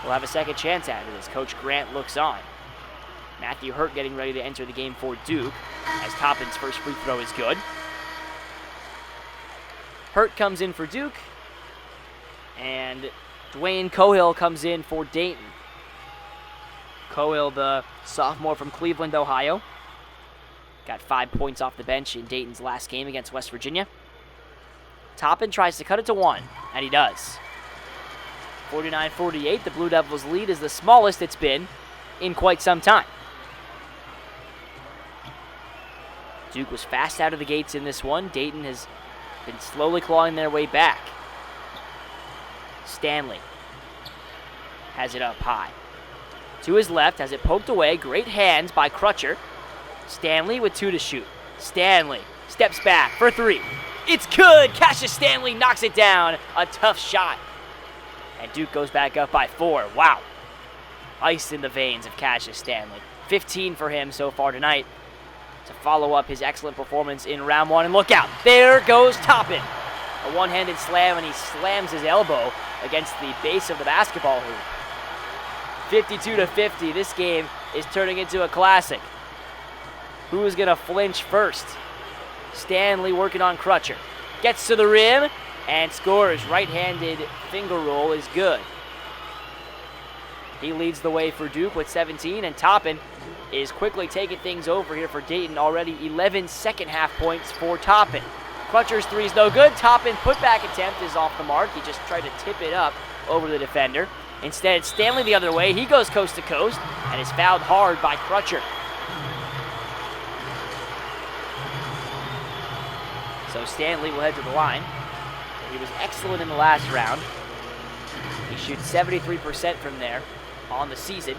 will have a second chance at it as Coach Grant looks on. Matthew Hurt getting ready to enter the game for Duke, as Toppin's first free throw is good. Hurt comes in for Duke, and Dwayne Cohill comes in for Dayton. Cohill, the sophomore from Cleveland, Ohio, got 5 points off the bench in Dayton's last game against West Virginia. Toppin tries to cut it to 1, and he does. 49-48, the Blue Devils' lead is the smallest it's been in quite some time. Duke was fast out of the gates in this one. Dayton has been slowly clawing their way back. Stanley has it up high. To his left, has it poked away. Great hands by Crutcher. Stanley with 2 to shoot. Stanley steps back for 3. It's good! Cassius Stanley knocks it down. A tough shot. And Duke goes back up by 4. Wow. Ice in the veins of Cassius Stanley. 15 for him so far tonight to follow up his excellent performance in round 1. And look out, there goes Toppin. A one-handed slam, and he slams his elbow against the base of the basketball hoop. 52-50, this game is turning into a classic. Who is going to flinch first? Stanley working on Crutcher. Gets to the rim and scores. Right-handed finger roll is good. He leads the way for Duke with 17, and Toppin is quickly taking things over here for Dayton. Already 11 second-half points for Toppin. Crutcher's 3 is no good. Toppin putback attempt is off the mark. He just tried to tip it up over the defender. Instead, Stanley the other way. He goes coast to coast and is fouled hard by Crutcher. So Stanley will head to the line. He was excellent in the last round. He shoots 73% from there on the season.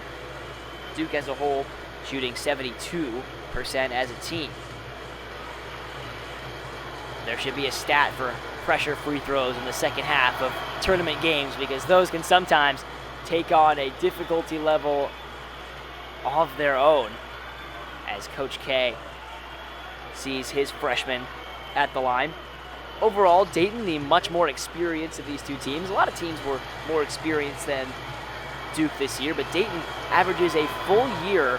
Duke as a whole shooting 72% as a team. There should be a stat for pressure free throws in the second half of tournament games, because those can sometimes take on a difficulty level of their own as Coach K sees his freshmen at the line. Overall, Dayton, the much more experienced of these two teams. A lot of teams were more experienced than Duke this year, but Dayton averages a full year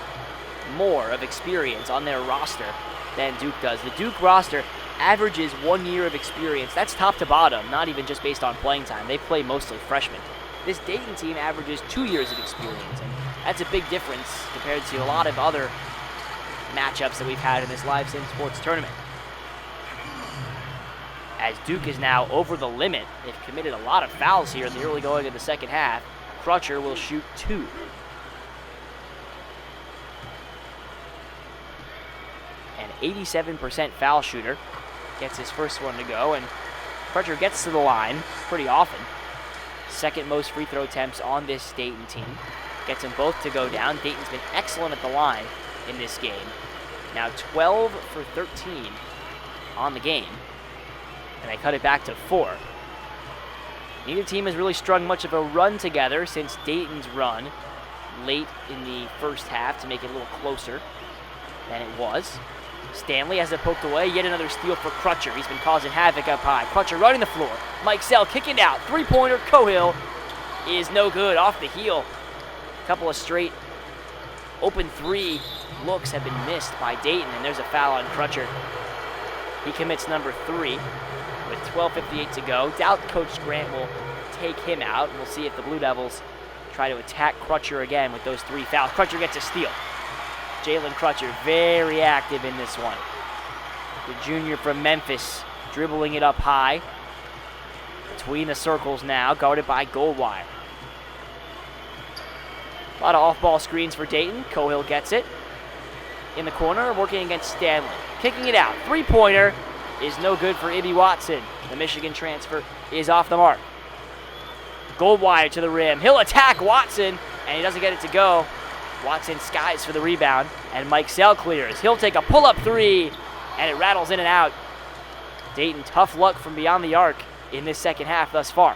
more of experience on their roster than Duke does. The Duke roster averages 1 year of experience. That's top to bottom, not even just based on playing time. They play mostly freshmen. This Dayton team averages 2 years of experience, and that's a big difference compared to a lot of other matchups that we've had in this live sim sports tournament. As Duke is now over the limit, they've committed a lot of fouls here in the early going of the second half. Crutcher will shoot 2. An 87% foul shooter gets his first one to go, and Crutcher gets to the line pretty often. Second most free throw attempts on this Dayton team. Gets them both to go down. Dayton's been excellent at the line in this game. Now 12 for 13 on the game, and they cut it back to 4. Neither team has really strung much of a run together since Dayton's run late in the first half to make it a little closer than it was. Stanley has it poked away. Yet another steal for Crutcher. He's been causing havoc up high. Crutcher running the floor. Mike Sell kicking out. Three-pointer. Cohill is no good. Off the heel. A couple of straight open 3 looks have been missed by Dayton, and there's a foul on Crutcher. He commits number 3 with 12:58 to go. Doubt Coach Grant will take him out. We'll see if the Blue Devils try to attack Crutcher again with those 3 fouls. Crutcher gets a steal. Jalen Crutcher very active in this one. The junior from Memphis dribbling it up high. Between the circles now, guarded by Goldwire. A lot of off-ball screens for Dayton. Cohill gets it. In the corner, working against Stanley. Kicking it out. Three-pointer is no good for Ibby Watson. The Michigan transfer is off the mark. Goldwire to the rim. He'll attack Watson, and he doesn't get it to go. Watson skies for the rebound, and Mike Sell clears. He'll take a pull-up 3, and it rattles in and out. Dayton, tough luck from beyond the arc in this second half thus far.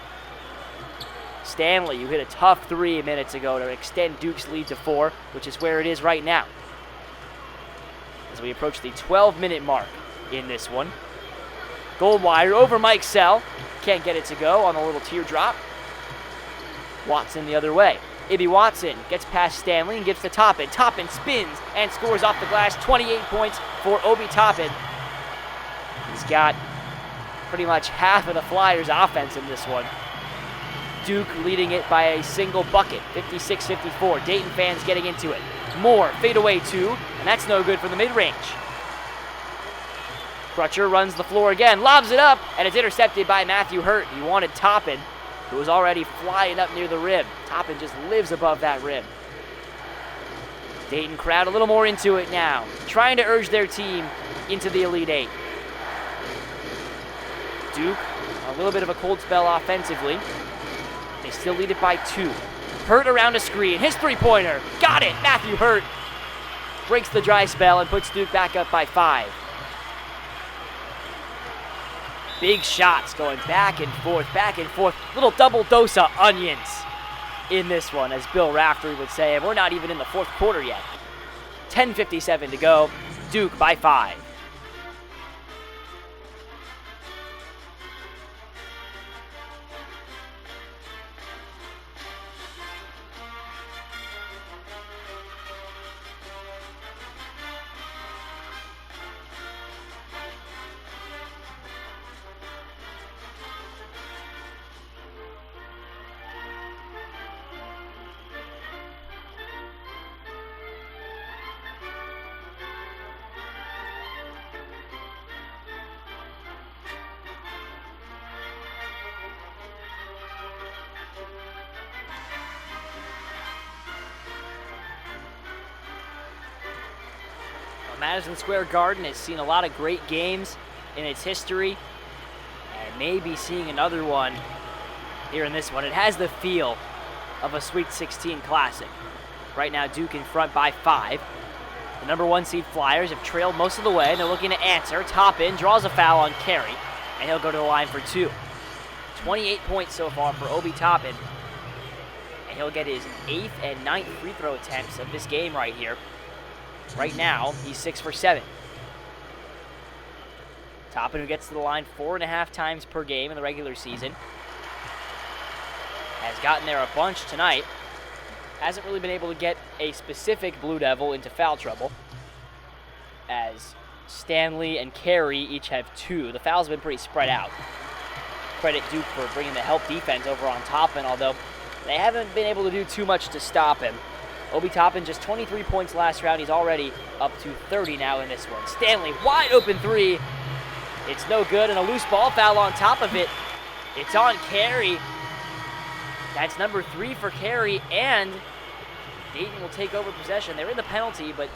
Stanley, you hit a tough 3 minutes ago to extend Duke's lead to 4, which is where it is right now. As we approach the 12-minute mark in this one. Goldwire over Mike Sell. Can't get it to go on the little teardrop. Watson the other way. Ibby Watson gets past Stanley and gives to Toppin. Toppin spins and scores off the glass. 28 points for Obi Toppin. He's got pretty much half of the Flyers' offense in this one. Duke leading it by a single bucket, 56-54. Dayton fans getting into it. Moore, fadeaway 2, and that's no good for the mid-range. Crutcher runs the floor again, lobs it up, and it's intercepted by Matthew Hurt. He wanted Toppin who was already flying up near the rim. Toppin just lives above that rim. Dayton crowd a little more into it now, trying to urge their team into the Elite Eight. Duke, a little bit of a cold spell offensively. They still lead it by 2. Hurt around a screen. His three-pointer. Got it. Matthew Hurt breaks the dry spell and puts Duke back up by 5. Big shots going back and forth, back and forth. Little double dose of onions in this one, as Bill Raftery would say, and we're not even in the fourth quarter yet. 10:57 to go. Duke by 5. Madison Square Garden has seen a lot of great games in its history, and maybe seeing another one here in this one. It has the feel of a Sweet 16 classic. Right now, Duke in front by 5. The number 1 seed Flyers have trailed most of the way, and they're looking to answer. Toppin draws a foul on Carey, and he'll go to the line for 2. 28 points so far for Obi Toppin, and he'll get his 8th and 9th free throw attempts of this game right here. Right now, he's 6 for 7. Toppin, who gets to the line 4.5 times per game in the regular season, has gotten there a bunch tonight. Hasn't really been able to get a specific Blue Devil into foul trouble, as Stanley and Carey each have 2. The fouls have been pretty spread out. Credit Duke for bringing the help defense over on Toppin, although they haven't been able to do too much to stop him. Obi Toppin just 23 points last round. He's already up to 30 now in this one. Stanley, wide open 3. It's no good, and a loose ball foul on top of it. It's on Carey. That's number 3 for Carey, and Dayton will take over possession. They're in the penalty, but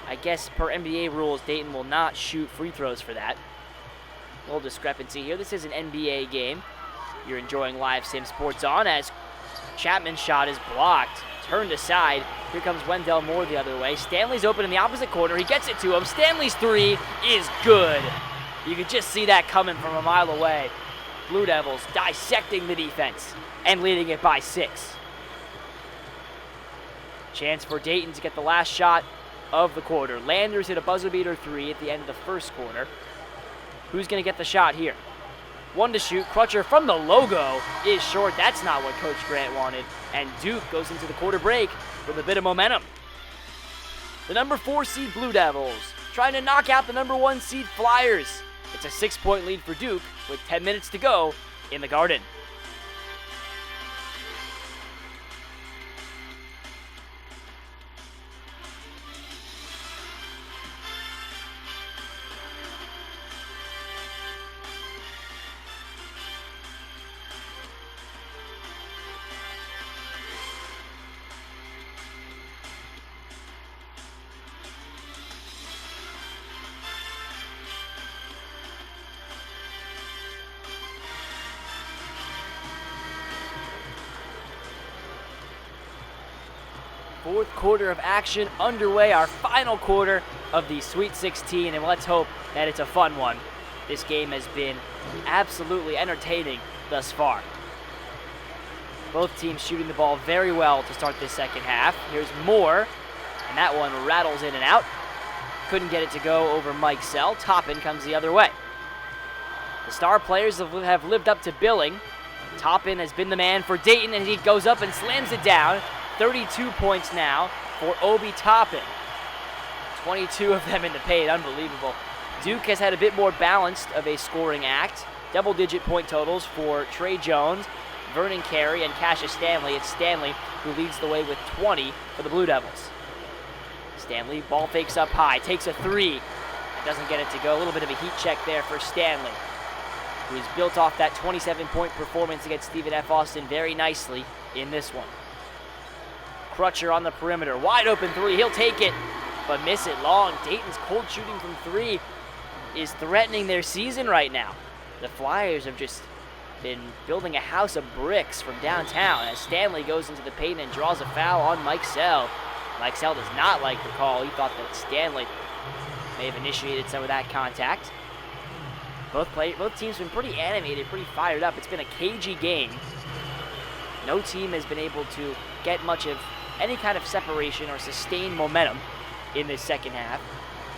I guess per NBA rules, Dayton will not shoot free throws for that. A little discrepancy here. This is an NBA game. You're enjoying Live Sim Sports on as Chapman's shot is blocked. Turned aside. Here comes Wendell Moore the other way. Stanley's open in the opposite corner. He gets it to him. Stanley's 3 is good. You could just see that coming from a mile away. Blue Devils dissecting the defense and leading it by 6. Chance for Dayton to get the last shot of the quarter. Landers hit a buzzer beater 3 at the end of the first quarter. Who's going to get the shot here? 1 to shoot. Crutcher from the logo is short. That's not what Coach Grant wanted. And Duke goes into the quarter break with a bit of momentum. The number 4 seed Blue Devils trying to knock out the number 1 seed Flyers. It's a 6-point lead for Duke with 10 minutes to go in the Garden. Fourth quarter of action underway, our final quarter of the Sweet 16, and let's hope that it's a fun one. This game has been absolutely entertaining thus far. Both teams shooting the ball very well to start this second half. Here's Moore, and that one rattles in and out. Couldn't get it to go over Mike Sell. Toppin comes the other way. The star players have lived up to billing. Toppin has been the man for Dayton, and he goes up and slams it down. 32 points now for Obi Toppin. 22 of them in the paint, unbelievable. Duke has had a bit more balanced of a scoring act. Double-digit point totals for Trey Jones, Vernon Carey, and Cassius Stanley. It's Stanley who leads the way with 20 for the Blue Devils. Stanley, ball fakes up high, takes a 3. Doesn't get it to go. A little bit of a heat check there for Stanley. who's built off that 27-point performance against Stephen F. Austin very nicely in this one. Crutcher on the perimeter, wide open three, he'll take it, but miss it long. Dayton's cold shooting from three is threatening their season right now. The Flyers have just been building a house of bricks from downtown as Stanley goes into the paint and draws a foul on Mike Sell. Mike Sell does not like the call. He thought that Stanley may have initiated some of that contact. Both teams have been pretty animated, pretty fired up. It's been a cagey game. No team has been able to get much of any kind of separation or sustained momentum in this second half.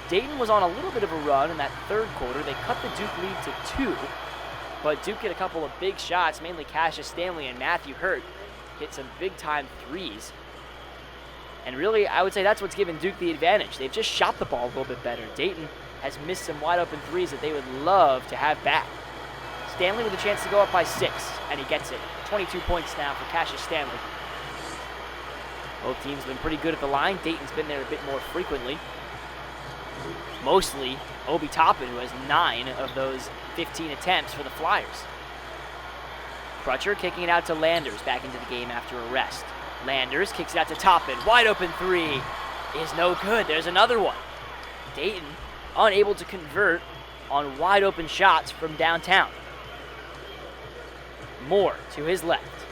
Dayton was on a little bit of a run in that third quarter. They cut the Duke lead to 2, but Duke hit a couple of big shots, mainly Cassius Stanley and Matthew Hurt hit some big-time threes. And really, I would say that's what's given Duke the advantage. They've just shot the ball a little bit better. Dayton has missed some wide-open threes that they would love to have back. Stanley with a chance to go up by 6, and he gets it. 22 points now for Cassius Stanley. Both teams have been pretty good at the line. Dayton's been there a bit more frequently. Mostly Obi Toppin, who has 9 of those 15 attempts for the Flyers. Crutcher kicking it out to Landers back into the game after a rest. Landers kicks it out to Toppin. Wide open three is no good. There's another one. Dayton unable to convert on wide open shots from downtown. Moore to his left.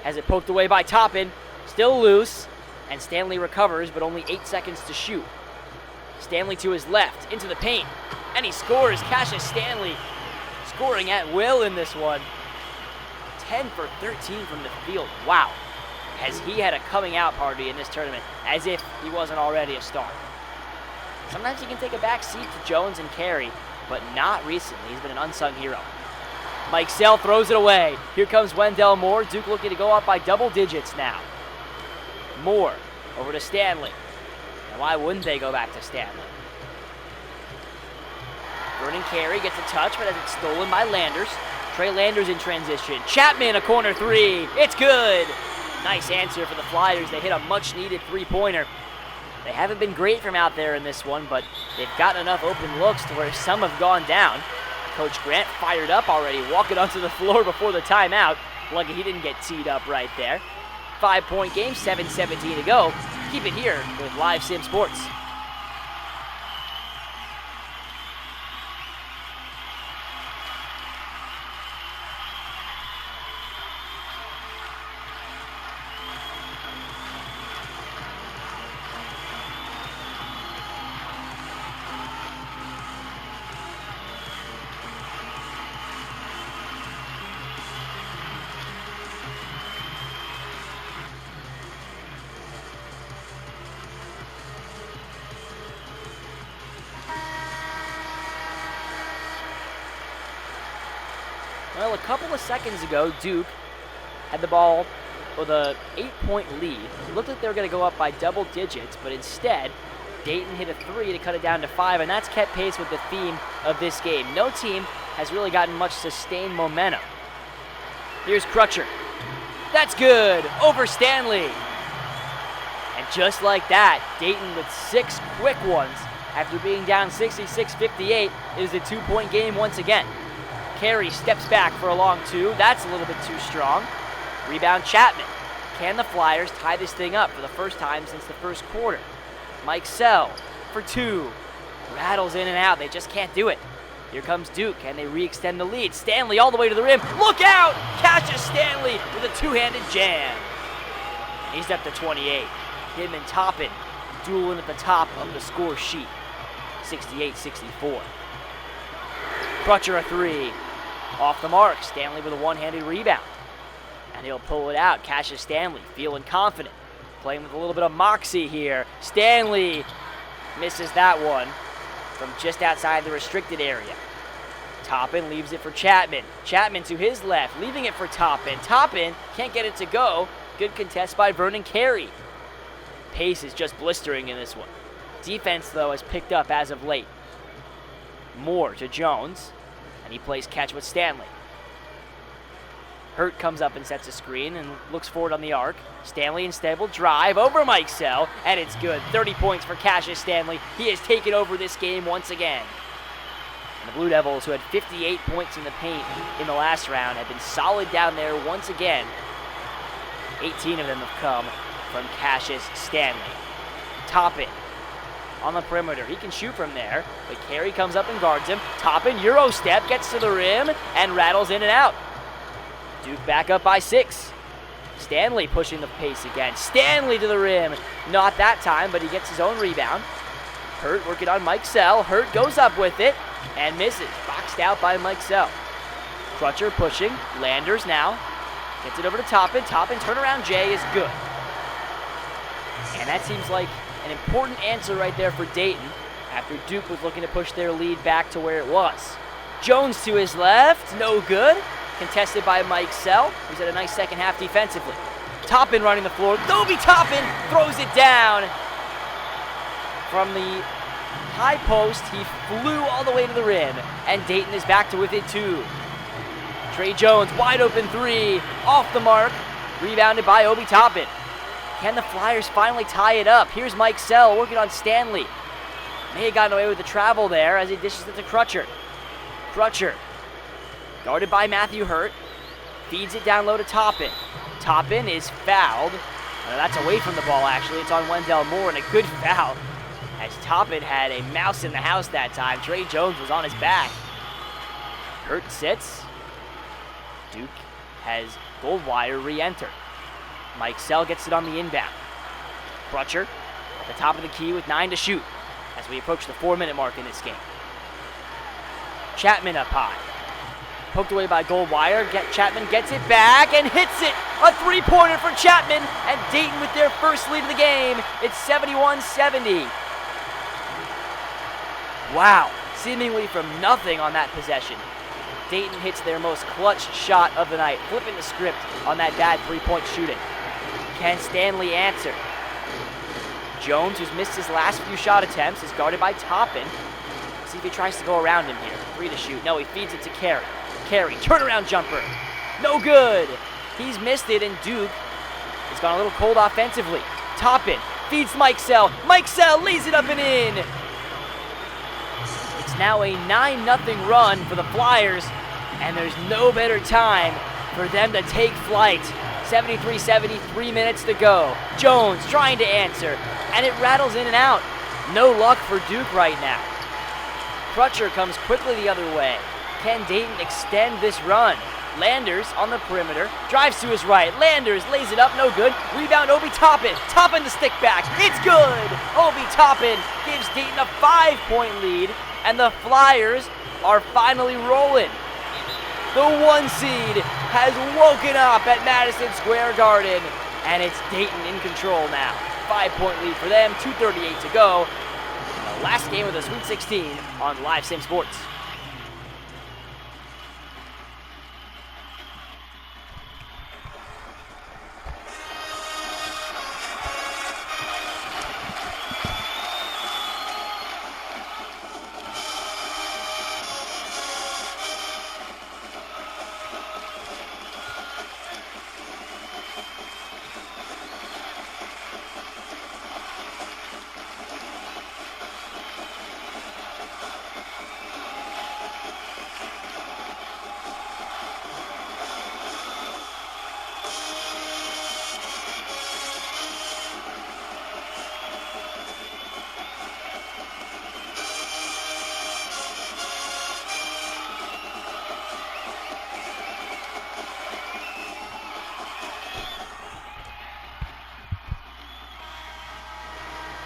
Has it poked away by Toppin. Still loose. And Stanley recovers, but only 8 seconds to shoot. Stanley to his left, into the paint. And he scores. Cassius Stanley scoring at will in this one. 10 for 13 from the field. Wow. Has he had a coming out party in this tournament, as if he wasn't already a star. Sometimes he can take a back seat to Jones and Carey, but not recently. He's been an unsung hero. Mike Sell throws it away. Here comes Wendell Moore. Duke looking to go up by double digits now. Moore over to Stanley. And why wouldn't they go back to Stanley? Vernon Carey gets a touch, but has it stolen by Landers. Trey Landers in transition. Chapman, a corner three. It's good. Nice answer for the Flyers. They hit a much-needed three-pointer. They haven't been great from out there in this one, but they've gotten enough open looks to where some have gone down. Coach Grant fired up already, walking onto the floor before the timeout. Lucky he didn't get teed up right there. 5-point game, 7:17 to go. Keep it here with Live Sim Sports. Well, a couple of seconds ago, Duke had the ball with a 8-point lead. It looked like they were going to go up by double digits, but instead, Dayton hit a three to cut it down to 5, and that's kept pace with the theme of this game. No team has really gotten much sustained momentum. Here's Crutcher. That's good, over Stanley. And just like that, Dayton with 6 quick ones after being down 66-58. It is a 2-point game once again. Carey steps back for a long 2. That's a little bit too strong. Rebound Chapman. Can the Flyers tie this thing up for the first time since the first quarter? Mike Sell for 2. Rattles in and out. They just can't do it. Here comes Duke. Can they re-extend the lead? Stanley all the way to the rim. Look out! Catches Stanley with a two-handed jam. He's up to 28. Him and Toppin dueling at the top of the score sheet. 68-64. Crutcher a 3. Off the mark. Stanley with a one-handed rebound. And he'll pull it out. Cassius Stanley feeling confident. Playing with a little bit of moxie here. Stanley misses that one from just outside the restricted area. Toppin leaves it for Chapman. Chapman to his left, leaving it for Toppin. Toppin can't get it to go. Good contest by Vernon Carey. Pace is just blistering in this one. Defense, though, has picked up as of late. Moore to Jones, and he plays catch with Stanley. Hurt comes up and sets a screen and looks forward on the arc. Stanley instead will drive over Mike Sell, and it's good. 30 points for Cassius Stanley. He has taken over this game once again. And the Blue Devils, who had 58 points in the paint in the last round, have been solid down there once again. 18 of them have come from Cassius Stanley. Toppin on the perimeter. He can shoot from there, but Carey comes up and guards him. Toppin, Euro step, gets to the rim, and rattles in and out. Duke back up by 6. Stanley pushing the pace again. Stanley to the rim. Not that time, but he gets his own rebound. Hurt working on Mike Sell. Hurt goes up with it and misses. Boxed out by Mike Sell. Crutcher pushing. Landers now. Gets it over to Toppin. Toppin turnaround J is good. And that seems like an important answer right there for Dayton after Duke was looking to push their lead back to where it was. Jones to his left. No good. Contested by Mike Sell, who's had a nice second half defensively. Toppin running the floor. Obi Toppin throws it down. From the high post, he flew all the way to the rim, and Dayton is back to within 2. Trey Jones, wide open 3, off the mark, rebounded by Obi Toppin. Can the Flyers finally tie it up? Here's Mike Sell working on Stanley. May have gotten away with the travel there as he dishes it to Crutcher. Crutcher, guarded by Matthew Hurt, feeds it down low to Toppin. Toppin is fouled. That's away from the ball, actually. It's on Wendell Moore, and a good foul, as Toppin had a mouse in the house that time. Trey Jones was on his back. Hurt sits. Duke has Goldwire re-enter. Mike Sell gets it on the inbound. Crutcher at the top of the key with 9 to shoot as we approach the 4-minute mark in this game. Chapman up high. Poked away by Goldwire. Chapman gets it back and hits it. A 3-pointer for Chapman, and Dayton with their first lead of the game. It's 71-70. Wow, seemingly from nothing on that possession, Dayton hits their most clutch shot of the night, flipping the script on that bad 3-point shooting. Can Stanley answer? Jones, who's missed his last few shot attempts, is guarded by Toppin. See if he tries to go around him here. 3 to shoot. No, he feeds it to Carey. Carey, turnaround jumper. No good. He's missed it, and Duke has gone a little cold offensively. Toppin feeds Mike Sell. Mike Sell lays it up and in. It's now a 9-0 run for the Flyers, and there's no better time for them to take flight. 73-70, 3 minutes to go. Jones trying to answer, and it rattles in and out. No luck for Duke right now. Crutcher comes quickly the other way. Can Dayton extend this run? Landers on the perimeter, drives to his right. Landers lays it up, no good. Rebound, Obi Toppin. Toppin the stick back. It's good. Obi Toppin gives Dayton a 5-point lead, and the Flyers are finally rolling. The 1 seed has woken up at Madison Square Garden, and it's Dayton in control now. 5-point lead for them, 2:38 to go. The last game of the Sweet 16 on Live Sim Sports.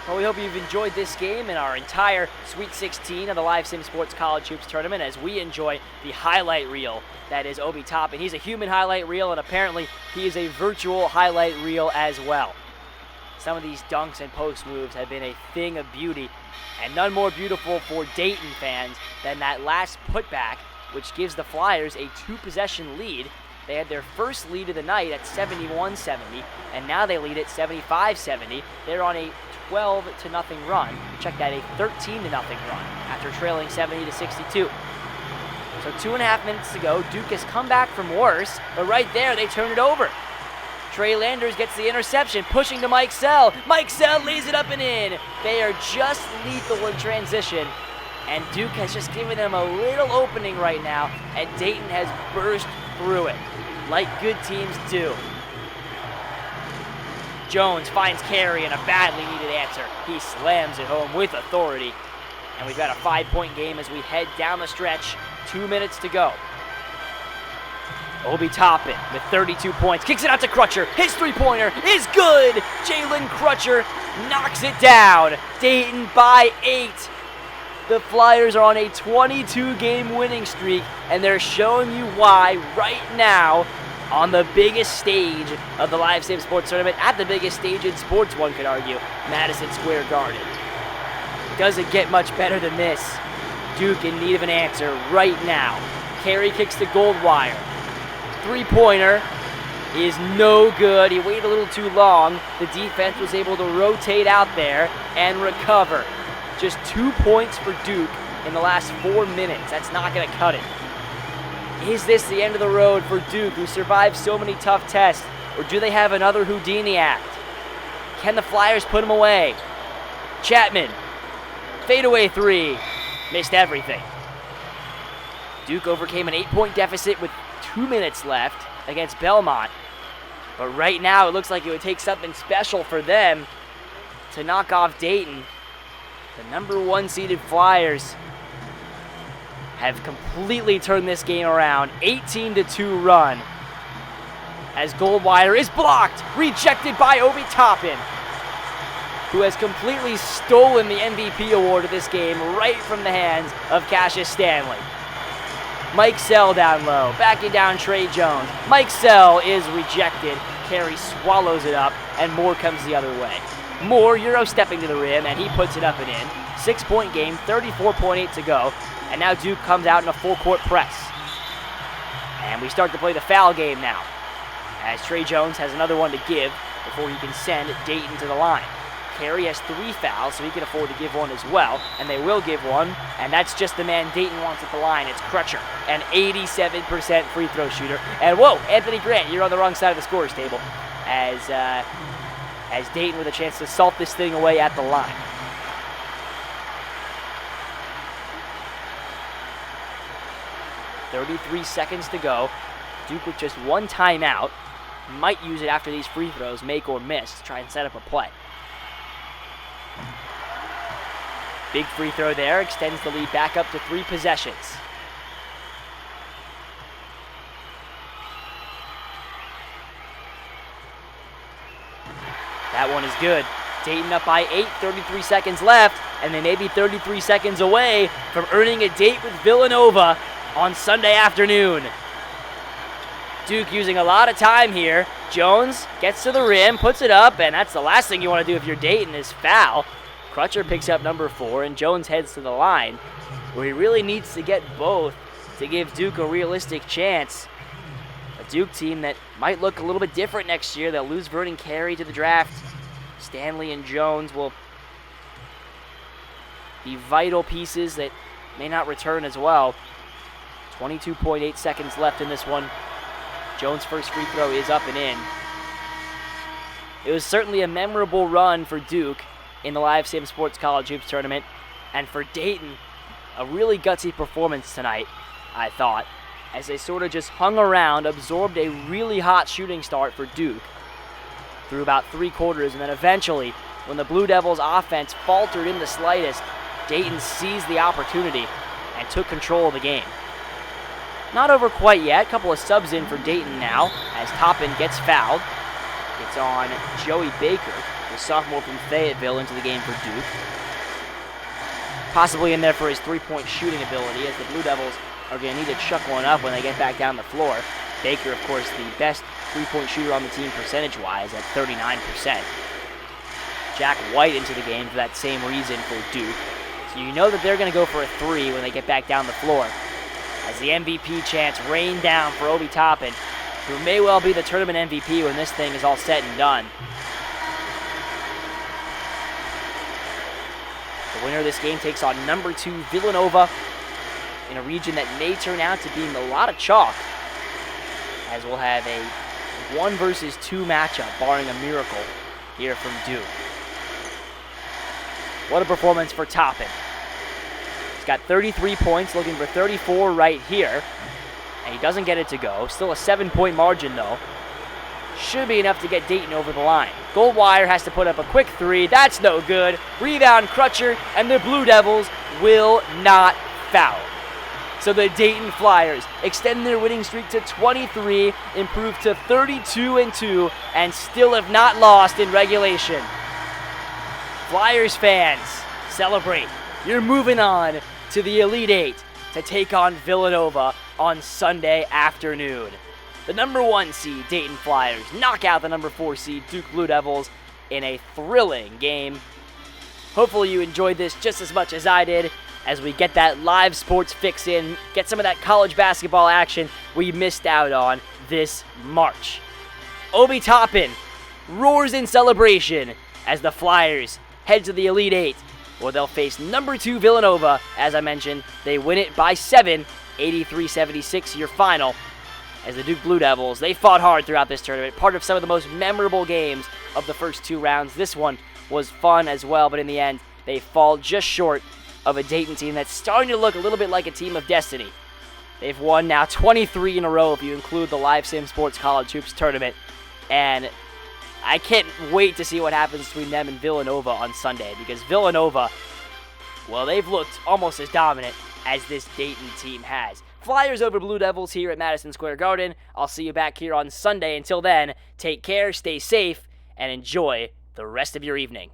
Well, we hope you've enjoyed this game and our entire Sweet 16 of the Live Sim Sports College Hoops Tournament as we enjoy the highlight reel that is Obi Toppin. He's a human highlight reel, and apparently he is a virtual highlight reel as well. Some of these dunks and post moves have been a thing of beauty, and none more beautiful for Dayton fans than that last putback, which gives the Flyers a 2-possession lead. They had their first lead of the night at 71-70, and now they lead at 75-70. They're on a 12-0 run. Check that, a 13-0 run after trailing 70-62. So 2.5 minutes to go. Duke has come back from worse, but right there they turn it over. Trey Landers gets the interception, pushing to Mike Sell. Mike Sell lays it up and in. They are just lethal in transition, And Duke has just given them a little opening right now, and Dayton has burst through it, like good teams do. Jones finds Carey in a badly needed answer. He slams it home with authority. And we've got a 5-point game as we head down the stretch. 2 minutes to go. Obi Toppin with 32 points. Kicks it out to Crutcher. His three-pointer is good. Jalen Crutcher knocks it down. Dayton by 8. The Flyers are on a 22-game winning streak, and they're showing you why right now on the biggest stage of the Live Sim Sports Tournament, at the biggest stage in sports, one could argue, Madison Square Garden. Doesn't get much better than this. Duke in need of an answer right now. Carey kicks the gold wire. Three-pointer is no good. He waited a little too long. The defense was able to rotate out there and recover. Just 2 points for Duke in the last 4 minutes. That's not going to cut it. Is this the end of the road for Duke, who survived so many tough tests, or do they have another Houdini act? Can the Flyers put him away? Chapman, fadeaway three, missed everything. Duke overcame an 8-point deficit with 2 minutes left against Belmont, but right now it looks like it would take something special for them to knock off Dayton. The number 1 seeded Flyers have completely turned this game around. 18-2 run as Goldwire is blocked, rejected by Obi Toppin, who has completely stolen the MVP award of this game right from the hands of Cassius Stanley. Mike Sell down low, backing down Trey Jones. Mike Sell is rejected. Carey swallows it up, and Moore comes the other way. Moore Euro stepping to the rim, and he puts it up and in. 6-point game, 34.8 to go. And now Duke comes out in a full-court press. And we start to play the foul game now, as Trey Jones has another one to give before he can send Dayton to the line. Carey has 3 fouls, so he can afford to give one as well, and they will give one, and that's just the man Dayton wants at the line. It's Crutcher, an 87% free throw shooter. And whoa, Anthony Grant, you're on the wrong side of the scorer's table, as Dayton with a chance to salt this thing away at the line. .33 seconds to go. Duke with just 1 timeout. Might use it after these free throws, make or miss, to try and set up a play. Big free throw there, extends the lead back up to 3 possessions. That one is good. Dayton up by 8, 33 seconds left, and they may be 33 seconds away from earning a date with Villanova on Sunday afternoon. Duke using a lot of time here. Jones gets to the rim, puts it up, and that's the last thing you want to do if you're Dayton is foul. Crutcher picks up number 4, and Jones heads to the line, where he really needs to get both to give Duke a realistic chance. A Duke team that might look a little bit different next year. They'll lose Vernon Carey to the draft. Stanley and Jones will be vital pieces that may not return as well. 22.8 seconds left in this one. Jones' first free throw is up and in. It was certainly a memorable run for Duke in the Live Sim Sports College Hoops Tournament, and for Dayton, a really gutsy performance tonight, I thought, as they sort of just hung around, absorbed a really hot shooting start for Duke through about 3 quarters, and then eventually, when the Blue Devils' offense faltered in the slightest, Dayton seized the opportunity and took control of the game. Not over quite yet. A couple of subs in for Dayton now, as Toppin gets fouled. It's on Joey Baker, the sophomore from Fayetteville, into the game for Duke. Possibly in there for his 3-point shooting ability, as the Blue Devils are going to need to chuck one up when they get back down the floor. Baker, of course, the best 3-point shooter on the team percentage-wise at 39%. Jack White into the game for that same reason for Duke. So you know that they're going to go for a 3 when they get back down the floor, as the MVP chants rain down for Obi Toppin, who may well be the tournament MVP when this thing is all said and done. The winner of this game takes on number 2 Villanova in a region that may turn out to be a lot of chalk, as we'll have a 1 versus 2 matchup, barring a miracle here from Duke. What a performance for Toppin. He's got 33 points, looking for 34 right here. And he doesn't get it to go. Still a 7-point margin, though. Should be enough to get Dayton over the line. Goldwire has to put up a quick three. That's no good. Rebound, Crutcher, and the Blue Devils will not foul. So the Dayton Flyers extend their winning streak to 23, improve to 32-2, and still have not lost in regulation. Flyers fans, celebrate. You're moving on to the Elite Eight to take on Villanova on Sunday afternoon. The number 1 seed Dayton Flyers knock out the number 4 seed Duke Blue Devils in a thrilling game. Hopefully you enjoyed this just as much as I did as we get that live sports fix in, get some of that college basketball action we missed out on this March. Obi Toppin roars in celebration as the Flyers head to the Elite Eight, where they'll face number 2 Villanova. As I mentioned, they win it by 7, 83-76 your final. As the Duke Blue Devils, they fought hard throughout this tournament, part of some of the most memorable games of the first 2 rounds. This one was fun as well, but in the end, they fall just short of a Dayton team that's starting to look a little bit like a team of destiny. They've won now 23 in a row if you include the Live Sim Sports College Hoops tournament, and I can't wait to see what happens between them and Villanova on Sunday, because Villanova, well, they've looked almost as dominant as this Dayton team has. Flyers over Blue Devils here at Madison Square Garden. I'll see you back here on Sunday. Until then, take care, stay safe, and enjoy the rest of your evening.